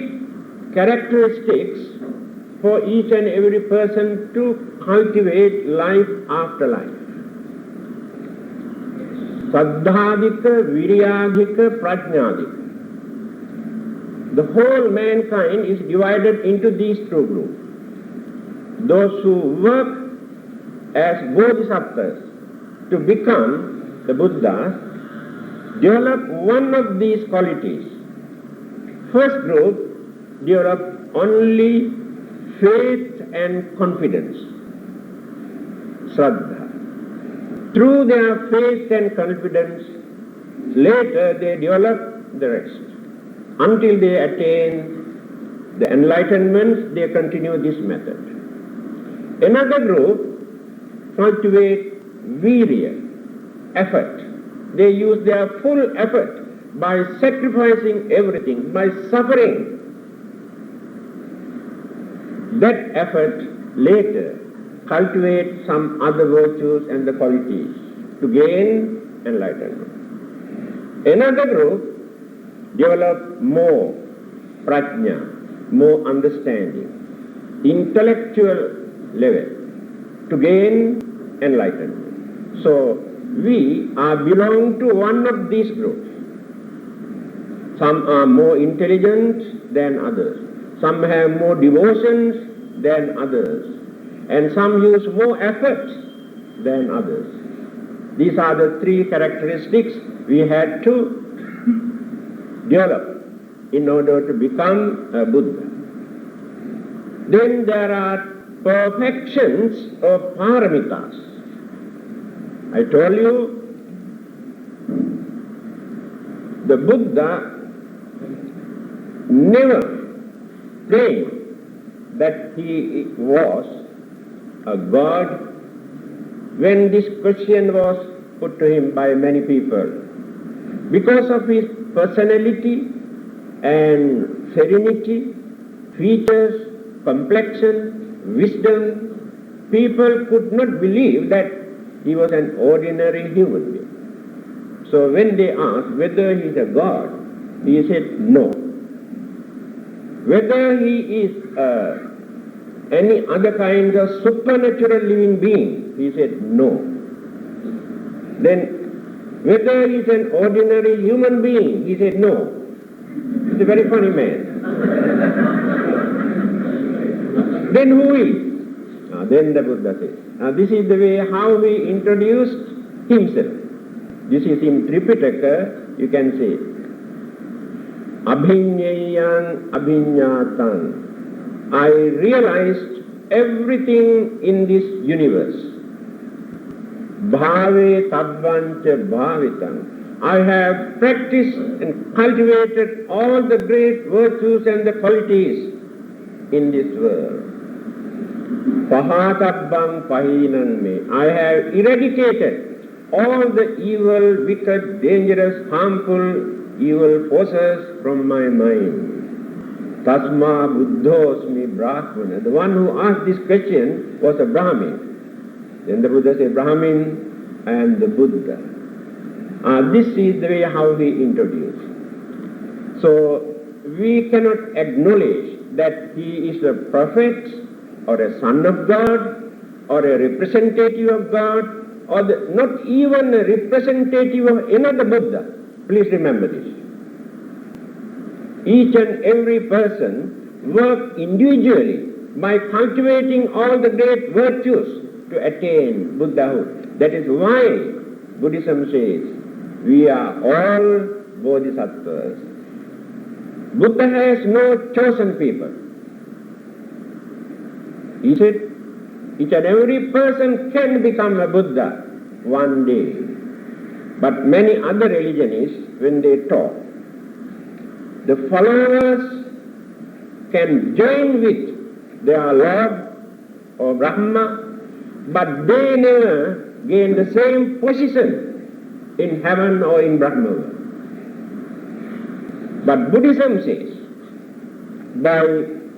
characteristics for each and every person to cultivate life after life. Saddhadika, Viryadhika, Prajnadika. The whole mankind is divided into these two groups. Those who work as bodhisattvas to become the Buddhas develop one of these qualities. First group develop only faith and confidence, Shraddha. Through their faith and confidence, later they develop the rest. Until they attain the enlightenment, they continue this method. Another group cultivate virya, effort. They use their full effort by sacrificing everything, by suffering. That effort later cultivates some other virtues and the qualities to gain enlightenment. Another group develop more prajna, more understanding, intellectual level to gain enlightenment. So we belong to one of these groups. Some are more intelligent than others. Some have more devotions than others. And some use more efforts than others. These are the three characteristics we had to develop in order to become a Buddha. Then there are perfections of paramitas. I told you, the Buddha never claimed that he was a god when this question was put to him by many people. Because of his personality and serenity, features, complexion, wisdom, people could not believe that he was an ordinary human being. So when they asked whether he is a god, he said no. Whether he is any other kind of supernatural living being, he said no. Then whether he is an ordinary human being, he said no. He's a very funny man. Then who is? Then the Buddha says. This is the way how he introduced himself. This is in Tripitaka, you can say, Abhinyayan Abhinyatan. I realized everything in this universe. Bhave Tadvancha Bhavitam. I have practiced and cultivated all the great virtues and the qualities in this world. Pahatabbam Pahinan Me. I have eradicated all the evil, wicked, dangerous, harmful, evil forces from my mind. Tasma Buddhosmi Brahmana. The one who asked this question was a Brahmin. Then the Buddha said, Brahmin and the Buddha. This is the way how he introduced. So we cannot acknowledge that he is a prophet or a son of God or a representative of God or not even a representative of another Buddha. Please remember this. Each and every person works individually by cultivating all the great virtues to attain Buddhahood. That is why Buddhism says we are all bodhisattvas. Buddha has no chosen people. He said each and every person can become a Buddha one day. But many other religionists, when they talk, the followers can join with their Lord or Brahma, but they never gain the same position in heaven or in Brahma. But Buddhism says, by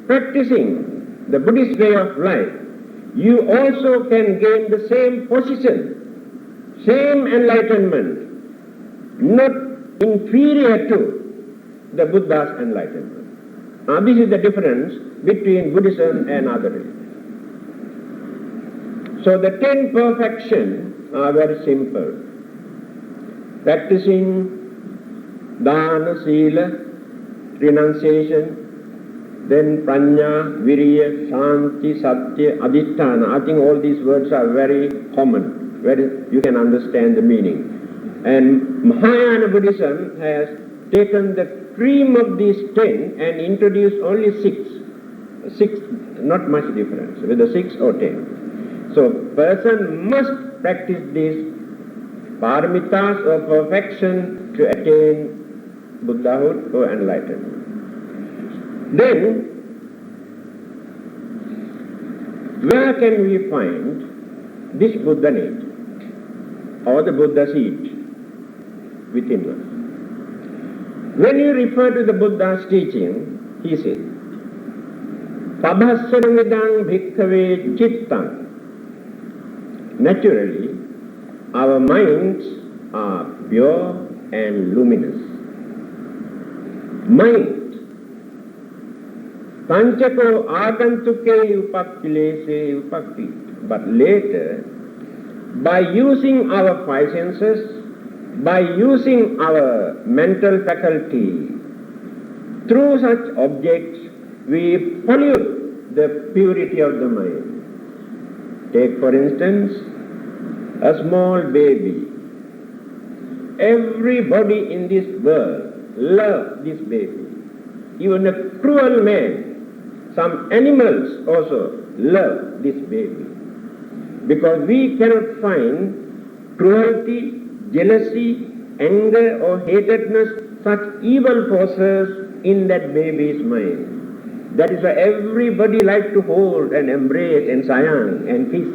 practicing the Buddhist way of life, you also can gain the same position, same enlightenment, not inferior to the Buddha's enlightenment. This is the difference between Buddhism and other religions. So the 10 perfections are very simple. Practicing dana, sila, renunciation, then prajna, virya, shanti, satya, adhitthana. I think all these words are very common, you can understand the meaning. And Mahayana Buddhism has taken the cream of these 10 and introduced only 6. 6, not much difference, whether 6 or 10. So person must practice these paramitas or perfection to attain Buddhahood or enlightenment. Then, where can we find this Buddha nature or the Buddha seed within us? When you refer to the Buddha's teaching, he said, Pabhassaramidang bhikkhave chittam. Naturally, our minds are pure and luminous. Mind. Panchako agantuke upakilese upakti. But later, by using our 5 senses, by using our mental faculty, through such objects, we pollute the purity of the mind. Take for instance, a small baby. Everybody in this world loves this baby. Even a cruel man, some animals also love this baby. Because we cannot find cruelty, jealousy, anger or hatredness, such evil forces in that baby's mind. That is why everybody likes to hold and embrace and sayang and kiss.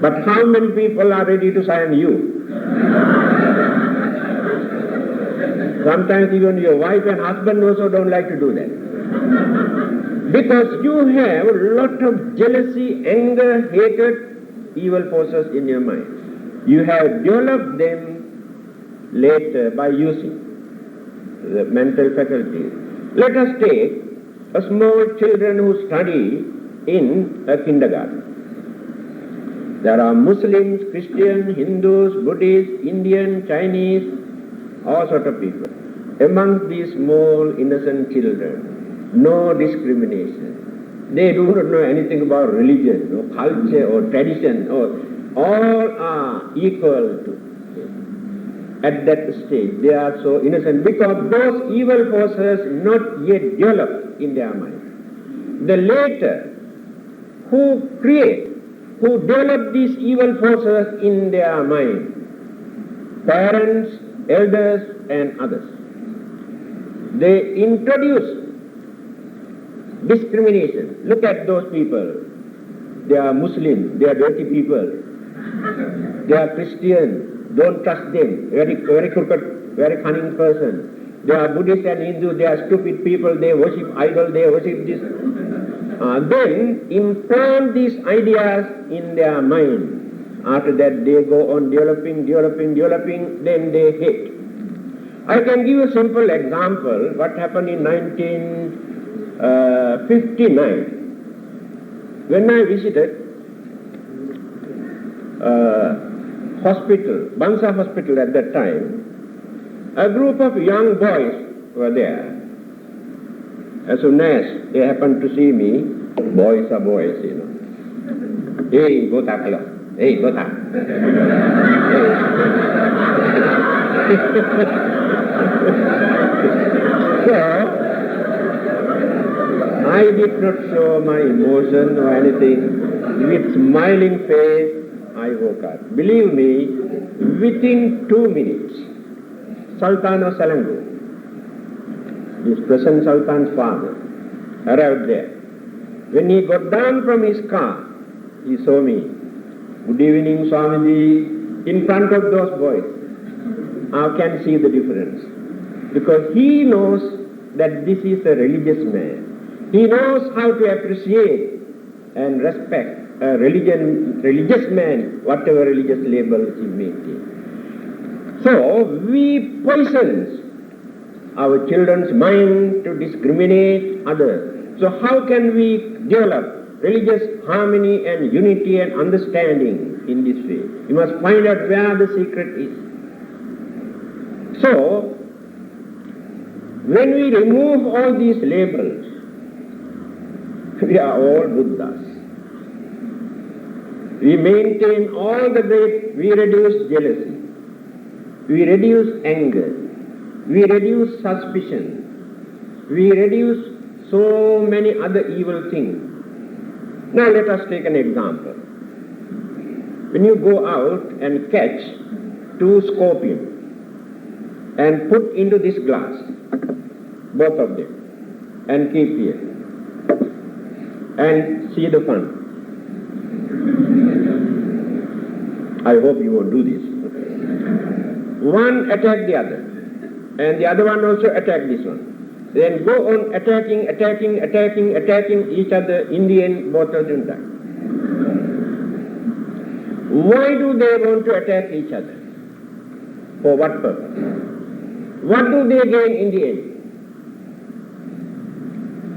But how many people are ready to sayang you? Sometimes even your wife and husband also don't like to do that. Because you have a lot of jealousy, anger, hatred, evil forces in your mind. You have developed them later by using the mental faculty. Let us take a small children who study in a kindergarten. There are Muslims, Christians, Hindus, Buddhists, Indian, Chinese, all sort of people. Among these small innocent children, no discrimination. They do not know anything about religion or culture or tradition, or all are equal to. At that stage, they are so innocent because those evil forces not yet developed in their mind. The later, who develop these evil forces in their mind, parents, elders and others, they introduce discrimination. Look at those people. They are Muslim, they are dirty people. They are Christian. Don't trust them. Very crooked, very cunning person. They are Buddhist and Hindu. They are stupid people. They worship idol. They worship this. Then implant these ideas in their mind. After that, they go on developing. Then they hate. I can give you a simple example. What happened in 1959 when I visited hospital, Bansa Hospital at that time. A group of young boys were there. As soon as they happened to see me, boys are boys, you know. Hey, gota kala. Hey, gota. So, I did not show my emotion or anything. With smiling face, I woke up. Believe me, within 2 minutes, Sultan of Selangor, this present Sultan's father, arrived there. When he got down from his car, he saw me. Good evening, Swamiji, in front of those boys. I can see the difference. Because he knows that this is a religious man. He knows how to appreciate and respect a religious man, whatever religious label he may take. So, we poisons our children's mind to discriminate others. So how can we develop religious harmony and unity and understanding in this way? We must find out where the secret is. So, when we remove all these labels, we are all Buddhas. We maintain all the great, we reduce jealousy, we reduce anger, we reduce suspicion, we reduce so many other evil things. Now let us take an example. When you go out and catch 2 scorpions and put into this glass, both of them, and keep here, and see the fun. I hope you won't do this. One attack the other, and the other one also attack this one. Then go on attacking each other. In the end, both of them die. Why do they want to attack each other? For what purpose? What do they gain in the end?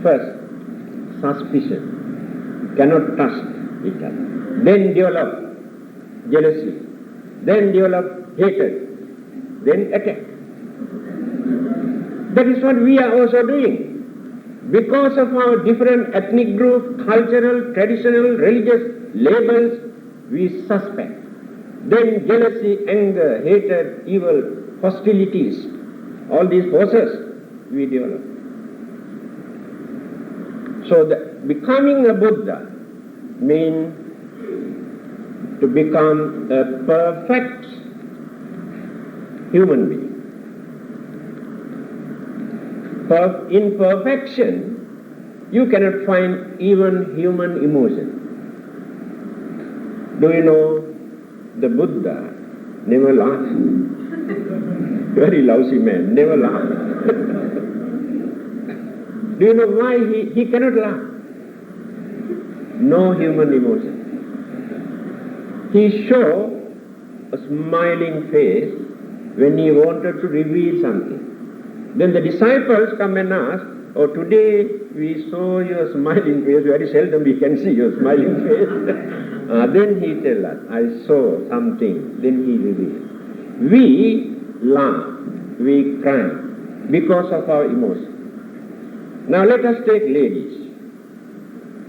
First, suspicion. Cannot trust each other. Then develop jealousy. Then develop hatred. Then attack. That is what we are also doing. Because of our different ethnic group, cultural, traditional, religious labels, we suspect. Then jealousy, anger, hatred, evil, hostilities, all these forces we develop. So becoming a Buddha means to become a perfect human being. In perfection, you cannot find even human emotion. Do you know the Buddha never laughed? Very lousy man, never laughed. Do you know why he cannot laugh? No human emotion. He showed a smiling face when he wanted to reveal something. Then the disciples come and ask, "Oh, today we saw your smiling face. Very seldom we can see your smiling face." Then he tells us, "I saw something." Then he revealed. We laugh, we cry because of our emotion. Now let us take ladies.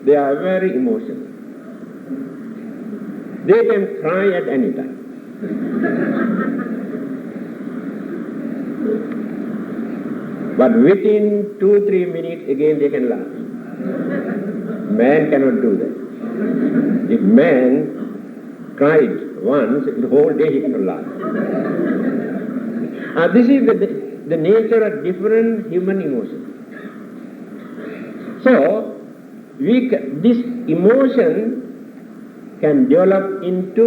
They are very emotional. They can cry at any time. But within 2-3 minutes again they can laugh. Man cannot do that. If man cried once, the whole day he cannot laugh. This is the nature of different human emotions. So, this emotion can develop into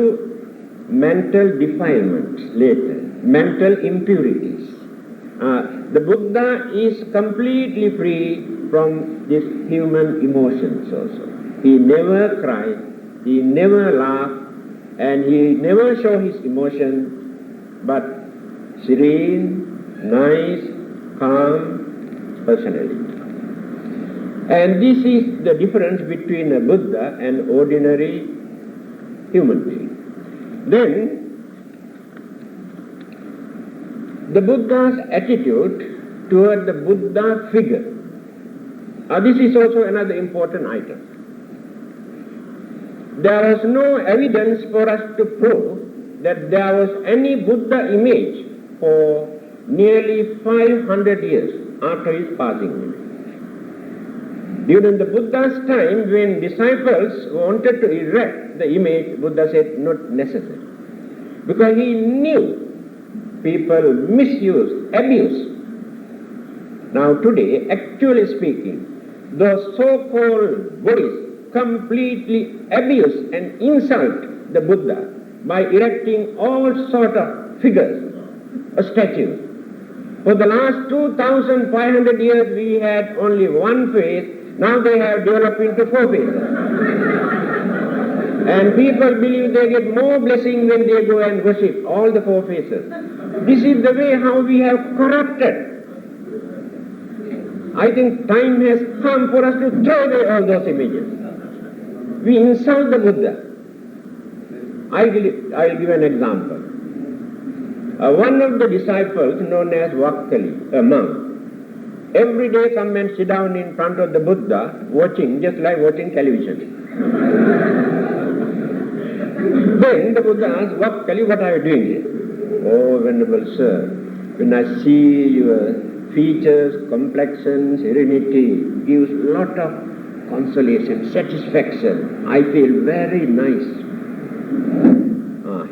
mental defilements later, mental impurities. The Buddha is completely free from these human emotions also. He never cried, he never laughed, and he never showed his emotion, but serene, nice, calm personality. And this is the difference between a Buddha and ordinary human being. Then, the Buddha's attitude toward the Buddha figure. This is also another important item. There was no evidence for us to prove that there was any Buddha image for nearly 500 years after his passing away. During the Buddha's time, when disciples wanted to erect the image, Buddha said, not necessary. Because he knew people misuse, abuse. Now today, actually speaking, those so-called Buddhists completely abuse and insult the Buddha by erecting all sort of figures, a statue. For the last 2,500 years we had only one face. Now they have developed into 4 faces. And people believe they get more blessing when they go and worship all the 4 faces. This is the way how we have corrupted I think time has come for us to throw away all those images. We insult the Buddha. I will give an example. One of the disciples, known as Vakkali, a monk, every day come and sit down in front of the Buddha, watching, just like watching television. Then the Buddha asked, Vakkali, what are you doing here? Oh, Venerable Sir, when I see your features, complexion, serenity, gives a lot of consolation, satisfaction. I feel very nice.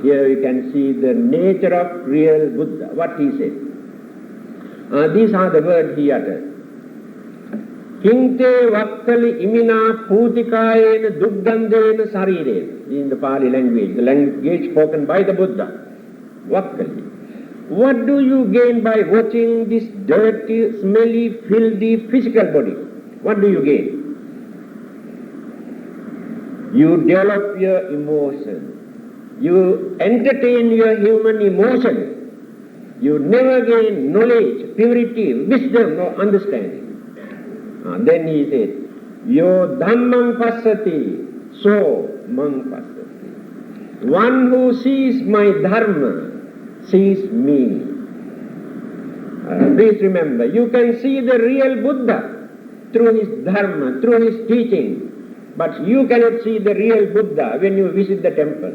Here you can see the nature of real Buddha, what he said. These are the words he uttered. Kinte Vakkali imina putikayena duggandena sarire. In the Pali language, the language spoken by the Buddha. Vakkali. What do you gain by watching this dirty, smelly, filthy physical body? What do you gain? You develop your emotion. You entertain your human emotion. You never gain knowledge, purity, wisdom or understanding. Then he said, Yo Dhammam Passati, so Mang Passati. One who sees my Dharma sees me. Please remember, you can see the real Buddha through his Dharma, through his teaching, but you cannot see the real Buddha when you visit the temple.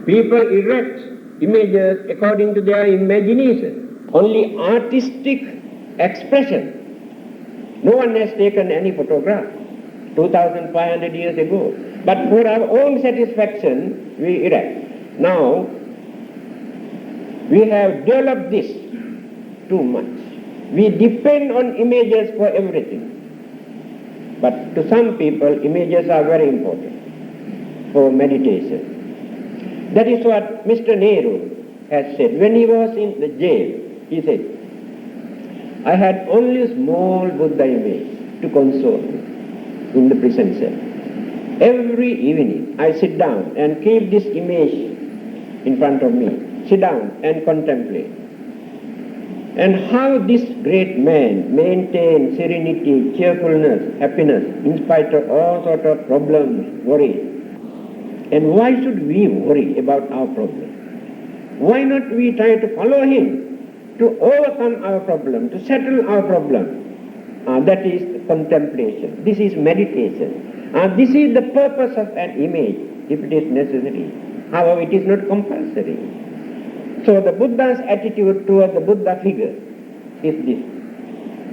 People erect images according to their imagination, only artistic expression. No one has taken any photograph 2,500 years ago. But for our own satisfaction, we erect. Now, we have developed this too much. We depend on images for everything. But to some people, images are very important for meditation. That is what Mr. Nehru has said. When he was in the jail, he said, I had only a small Buddha image to console me in the prison cell. Every evening I sit down and keep this image in front of me. Sit down and contemplate. And how this great man maintained serenity, cheerfulness, happiness, in spite of all sorts of problems, worries. And why should we worry about our problem? Why not we try to follow him to overcome our problem, to settle our problem? That is contemplation. This is meditation. This is the purpose of an image, if it is necessary. However, it is not compulsory. So the Buddha's attitude toward the Buddha figure is this.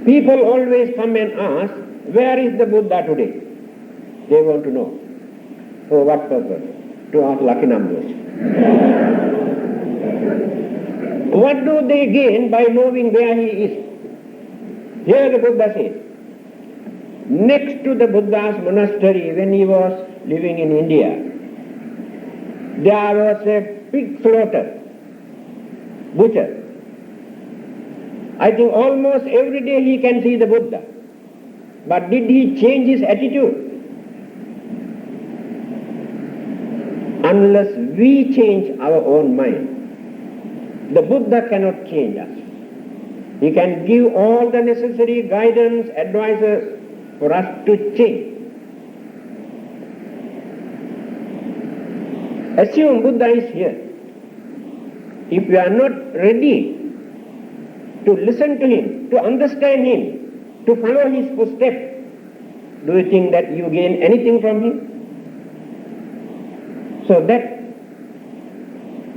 People always come and ask, where is the Buddha today? They want to know. For what purpose? To ask lucky numbers. What do they gain by knowing where he is? Here the Buddha says, next to the Buddha's monastery, when he was living in India, there was a pig slaughter, butcher. I think almost every day he can see the Buddha. But did he change his attitude? Unless we change our own mind, the Buddha cannot change us. He can give all the necessary guidance, advices for us to change. Assume Buddha is here. If we are not ready to listen to him, to understand him, to follow his footsteps, do you think that you gain anything from him? So that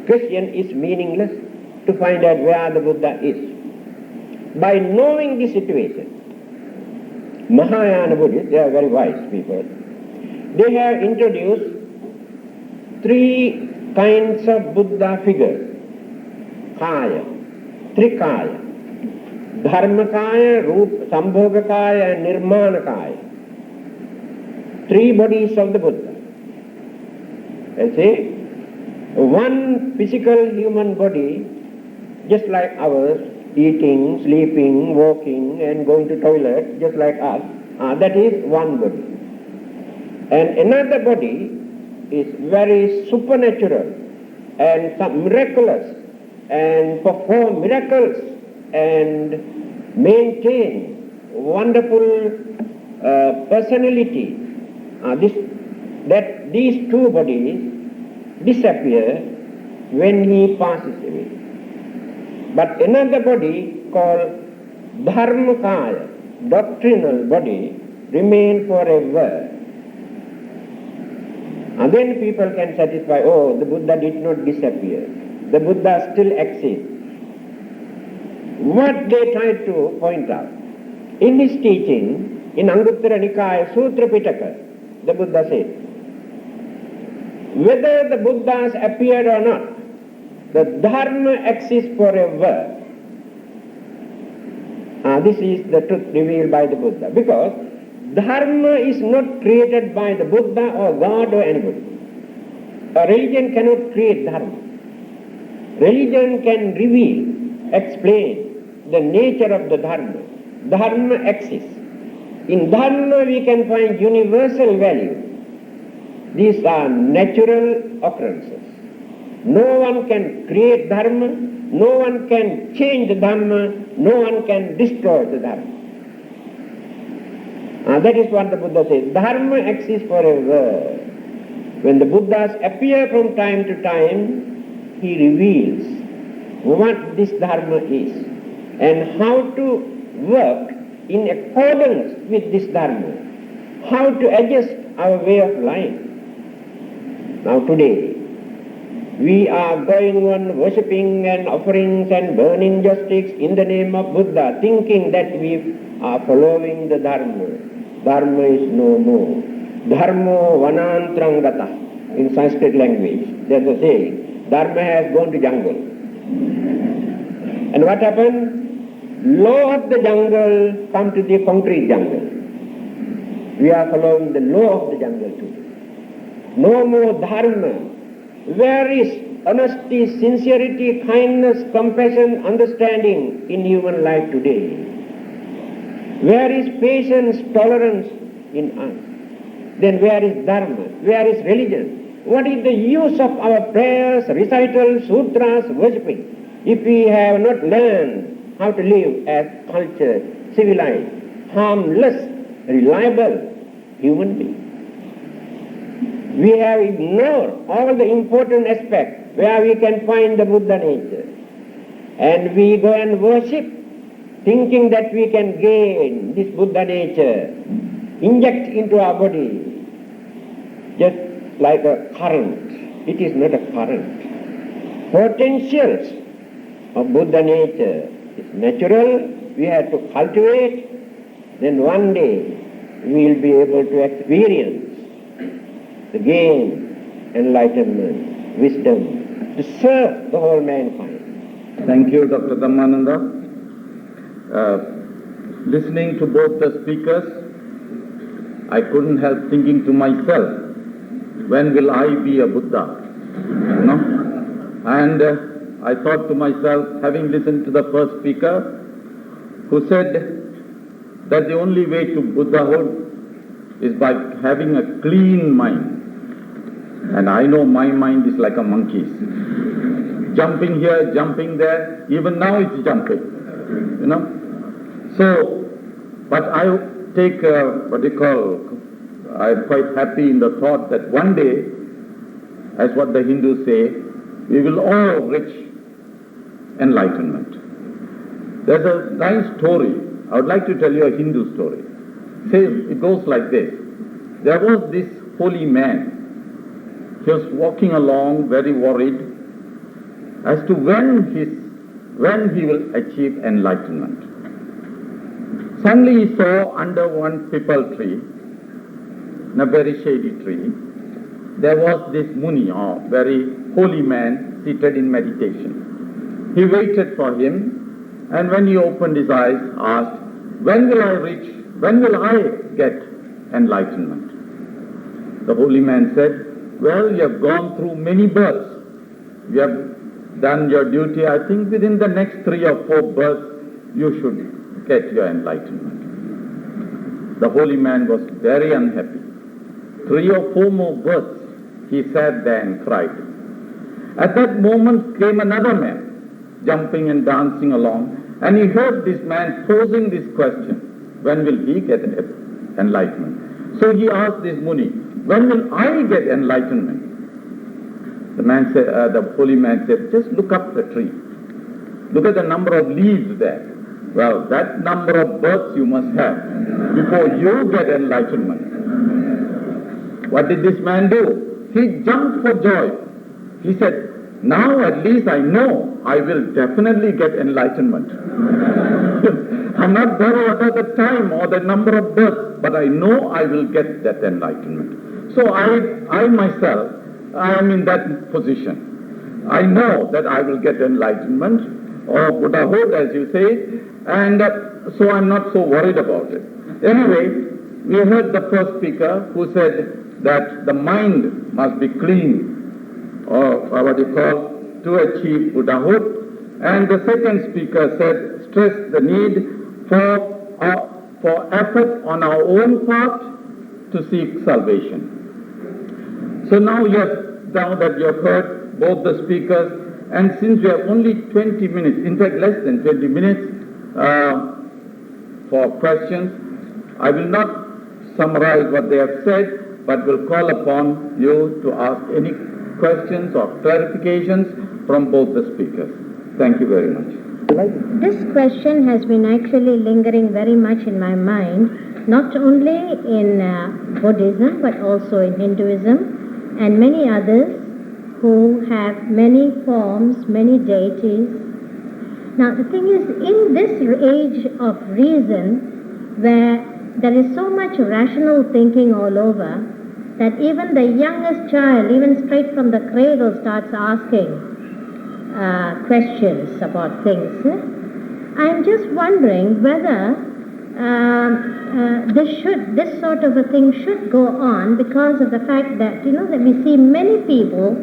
question is meaningless to find out where the Buddha is. By knowing this situation, Mahayana Buddhists, they are very wise people, they have introduced three kinds of Buddha figures. Kaya, Trikaya, Dharmakaya, Sambhogakaya and Nirmanakaya. Three bodies of the Buddha. I say, one physical human body, just like ours, eating, sleeping, walking and going to toilet, just like us, that is one body. And another body is very supernatural and miraculous and perform miracles and maintain wonderful personality, that these two bodies disappear when he passes away. But another body called Dharmakaya, doctrinal body, remain forever. And then people can satisfy, oh, the Buddha did not disappear. The Buddha still exists. What they try to point out, in his teaching, in Anguttara Nikaya Sutra Pitaka, the Buddha said, whether the Buddhas appeared or not, the Dharma exists forever. This is the truth revealed by the Buddha. Because Dharma is not created by the Buddha or God or anybody. A religion cannot create Dharma. Religion can reveal, explain the nature of the Dharma. Dharma exists. In Dharma we can find universal value. These are natural occurrences. No one can create Dharma, no one can change the Dharma, no one can destroy the Dharma. That is what the Buddha says. Dharma exists forever. When the Buddhas appear from time to time, he reveals what this Dharma is and how to work in accordance with this Dharma, how to adjust our way of life. Now today, we are going on worshipping and offerings and burning joss sticks in the name of Buddha, thinking that we are following the Dharma. Dharma is no more. Dharmo vanantrang gata. In Sanskrit language, there's a saying, Dharma has gone to jungle. And what happened? Law of the jungle come to the concrete jungle. We are following the law of the jungle too. No more Dharma. Where is honesty, sincerity, kindness, compassion, understanding in human life today? Where is patience, tolerance in us? Then where is Dharma? Where is religion? What is the use of our prayers, recitals, sutras, worshipping, if we have not learned how to live as cultured, civilized, harmless, reliable human beings? We have ignored all the important aspects where we can find the Buddha nature. And we go and worship, thinking that we can gain this Buddha nature, inject into our body, just like a current. It is not a current. Potentials of Buddha nature is natural, we have to cultivate, then one day we will be able to experience the gain, enlightenment, wisdom, to serve the whole mankind. Thank you, Dr. Dhammananda. Listening to both the speakers, I couldn't help thinking to myself, when will I be a Buddha? You know? And I thought to myself, having listened to the first speaker, who said that the only way to Buddhahood is by having a clean mind. And I know my mind is like a monkey's. Jumping here, jumping there, even now it's jumping, you know. So, but I take, I'm quite happy in the thought that one day, as what the Hindus say, we will all reach enlightenment. There's a nice story. I would like to tell you a Hindu story. It goes like this. There was this holy man. He was walking along very worried as to when he will achieve enlightenment. Suddenly he saw under one pipal tree, in a very shady tree, there was this Muni, or very holy man, seated in meditation. He waited for him, and when he opened his eyes, asked, when will I get enlightenment? The holy man said, well, you have gone through many births. You have done your duty. I think within the next 3 or 4 births, you should get your enlightenment. The holy man was very unhappy. 3 or 4 more births, he sat there and cried. At that moment came another man, jumping and dancing along, And he heard this man posing this question, when will he get enlightenment? So he asked this Muni, when will I get enlightenment? The man said, the holy man said, just look up the tree. Look at the number of leaves there. Well, that number of births you must have before you get enlightenment. What did this man do? He jumped for joy. He said, now at least I know I will definitely get enlightenment. I'm not bothered about the time or the number of births, but I know I will get that enlightenment. So I myself, I am in that position. I know that I will get enlightenment or Buddhahood, as you say, and so I'm not so worried about it. Anyway, we heard the first speaker who said that the mind must be clean, or what you call, to achieve Buddhahood. And the second speaker said, stress the need for effort on our own part to seek salvation. So now that you have heard both the speakers, and since we have only 20 minutes, in fact less than 20 minutes for questions, I will not summarize what they have said, but will call upon you to ask any questions or clarifications from both the speakers. Thank you very much. This question has been actually lingering very much in my mind, not only in Buddhism, but also in Hinduism, and many others who have many forms, many deities. Now the thing is, in this age of reason, where there is so much rational thinking all over, that even the youngest child, even straight from the cradle, starts asking questions about things. I'm just wondering whether this sort of a thing should go on, because of the fact that, that we see many people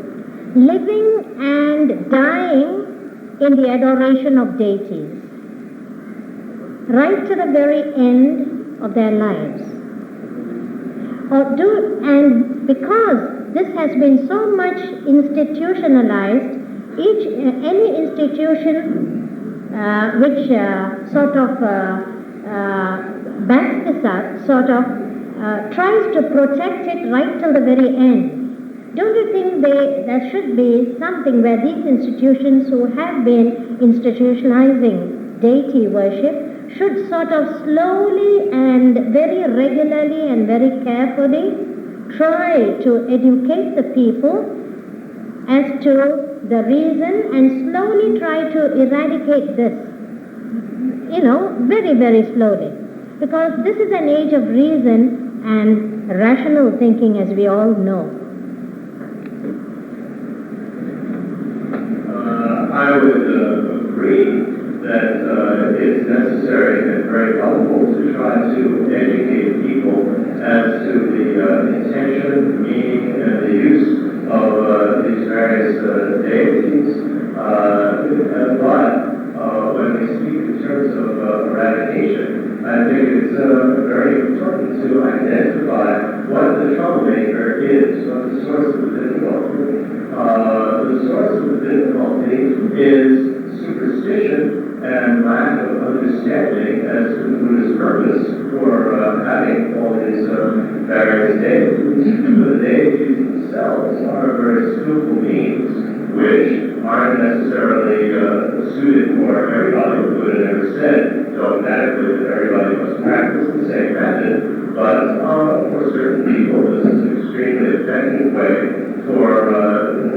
living and dying in the adoration of deities, right to the very end of their lives. And because this has been so much institutionalized, any institution which sort of backs this up, tries to protect it right till the very end. Don't you think there should be something where these institutions who have been institutionalizing deity worship should sort of slowly and very regularly and very carefully try to educate the people as to the reason and slowly try to eradicate this, very, very slowly. Because this is an age of reason and rational thinking, as we all know. I would agree that it's necessary and very helpful to try to educate people as to the intention, meaning, and the use of these various deities. But when we speak in terms of eradication, I think it's very important to identify what the troublemaker is, what the source of the difficulty. The source of the difficulty is superstition and lack of understanding as to the Buddha's purpose for having all these various deities. The deities themselves are very skillful means which aren't necessarily suited for everybody. The Buddha never said dogmatically that everybody must practice the same method, but for certain people this is an extremely effective way for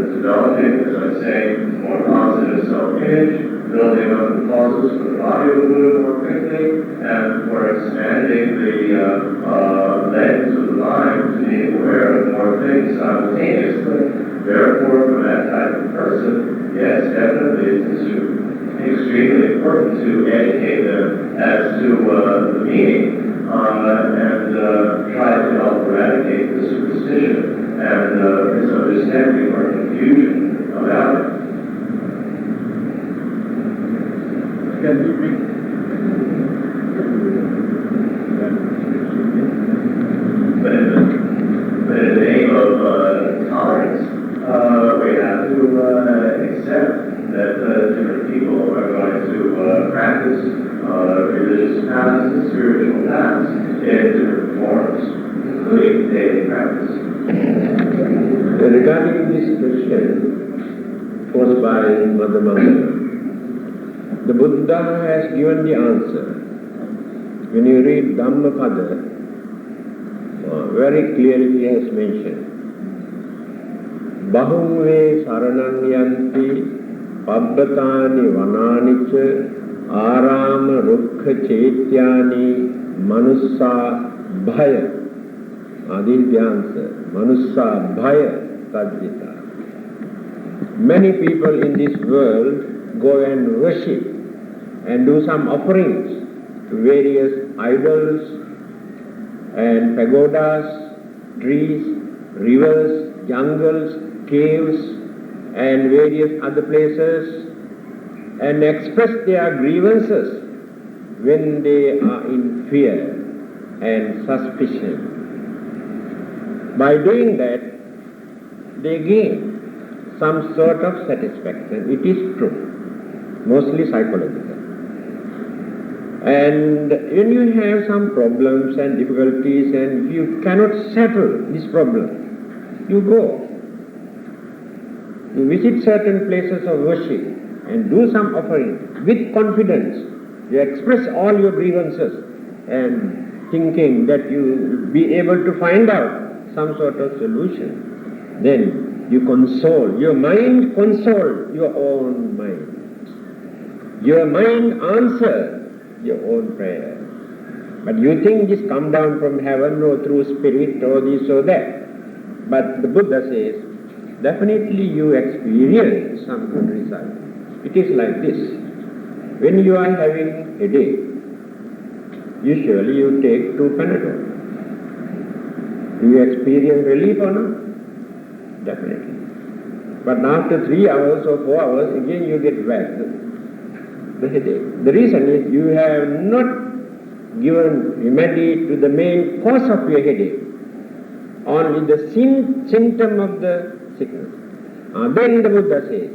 developing, as I say, more positive self-image, building up the causes for the body of the Buddha more quickly, and for expanding the lens of the mind to be aware of more things simultaneously. Therefore, for that type of person, yes, definitely it's extremely important to educate them as to the meaning and try to help eradicate the superstition and misunderstanding or confusion about it. Can you But in the name of tolerance, we have to accept that different people are going to practice religious paths and spiritual paths in different forms, including daily practice. Regarding this question posed by Dhammananda, the Buddha has given the answer. When you read Dhammapada, very clearly he has mentioned, Bahumve saranang yanti pabbhatani vananicha arama rukkha chetyani manussa bhaya. This is the answer. Manussa bhaya tajjita. Many people in this world go and worship and do some offerings to various idols and pagodas, trees, rivers, jungles, caves and various other places, and express their grievances when they are in fear and suspicion. By doing that, they gain some sort of satisfaction. It is true, mostly psychological. And when you have some problems and difficulties and you cannot settle this problem, you go. You visit certain places of worship and do some offering with confidence. You express all your grievances and thinking that you will be able to find out some sort of solution. Then you console, your mind console your own mind. Your mind answer your own prayer. But you think this come down from heaven or through spirit or this or that. But the Buddha says, definitely you experience some good result. It is like this. When you are having headache, usually you take 2 Panadol. Do you experience relief or not? Definitely. But after 3 hours or 4 hours, again you get back the headache. The reason is you have not given remedy to the main cause of your headache, only the symptom of the sickness. Then the Buddha says,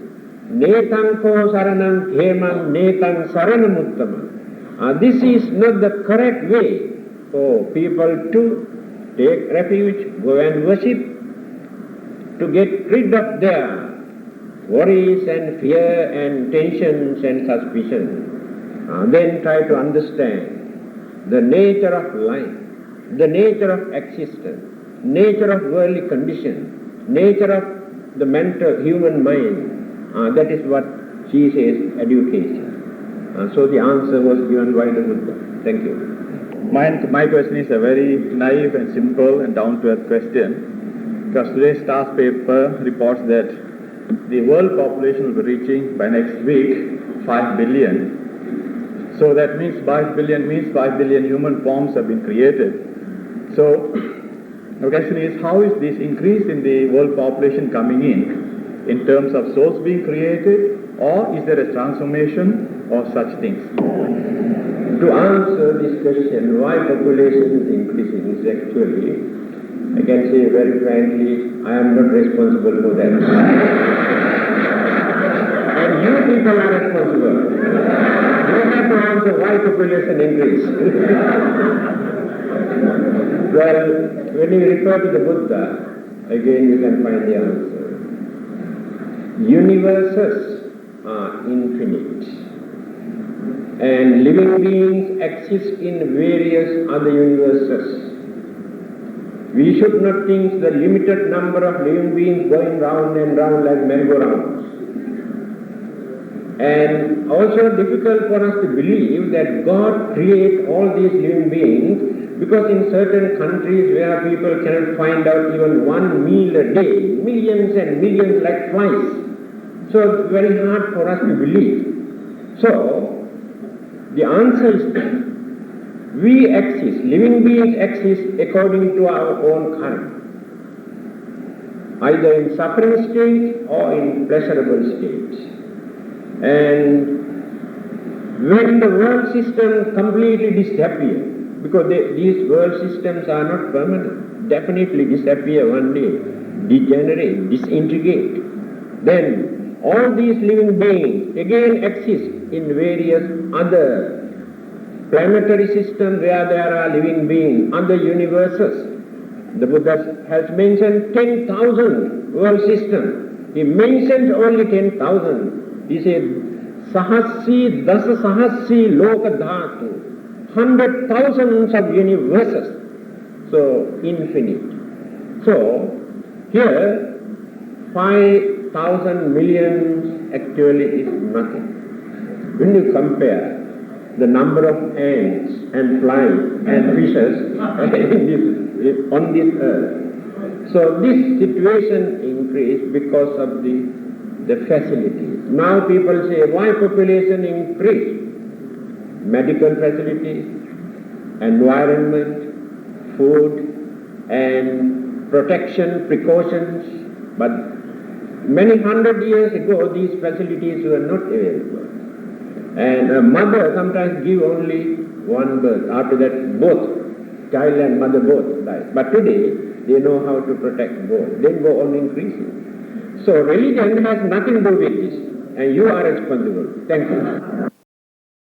Netang ko saranam khemam netang saranamuttama. This is not the correct way for people to take refuge, go and worship, to get rid of their worries and fear and tensions and suspicion. Then try to understand the nature of life, the nature of existence, nature of worldly condition, nature of the mental human mind. That is what she says, education. So the answer was given by the Buddha. Thank you. My question is a very naive and simple and down-to-earth question, because today's Stars paper reports that the world population will be reaching by next week 5 billion. So that means 5 billion human forms have been created. So the question is, how is this increase in the world population coming in terms of souls being created, or is there a transformation or such things? To answer this question, why population is increasing, is actually, I can say very frankly, I am not responsible for that. And you people are responsible. You have to answer why population increase. Well, when you refer to the Buddha, again you can find the answer. Universes are infinite. And living beings exist in various other universes. We should not think the limited number of living beings going round and round like merry-go-rounds. And also difficult for us to believe that God creates all these living beings, because in certain countries where people cannot find out even one meal a day, millions and millions like flies. So it's very hard for us to believe. So the answer is that we exist, living beings exist according to our own karma, either in suffering state or in pleasurable states. And when the world system completely disappears, because these world systems are not permanent, definitely disappear one day, degenerate, disintegrate, then All these living beings again exist in various other planetary systems where there are living beings, other universes. The Buddha has mentioned 10,000 world systems. He mentioned only 10,000. He said, Sahasri Dasa Sahasri Loka Dhatu, 100,000 of universes. So, infinite. So, here, 5,000 millions actually is nothing. When you compare the number of ants and flies and fishes on this earth, so this situation increased because of the facilities. Now people say, why population increased? Medical facilities, environment, food, and protection, precautions. But many hundred years ago, these facilities were not available. And a mother sometimes give only one birth. After that, both, child and mother both die. But today, they know how to protect both. They go on increasing. So religion has nothing to do with this. And you are responsible. Thank you.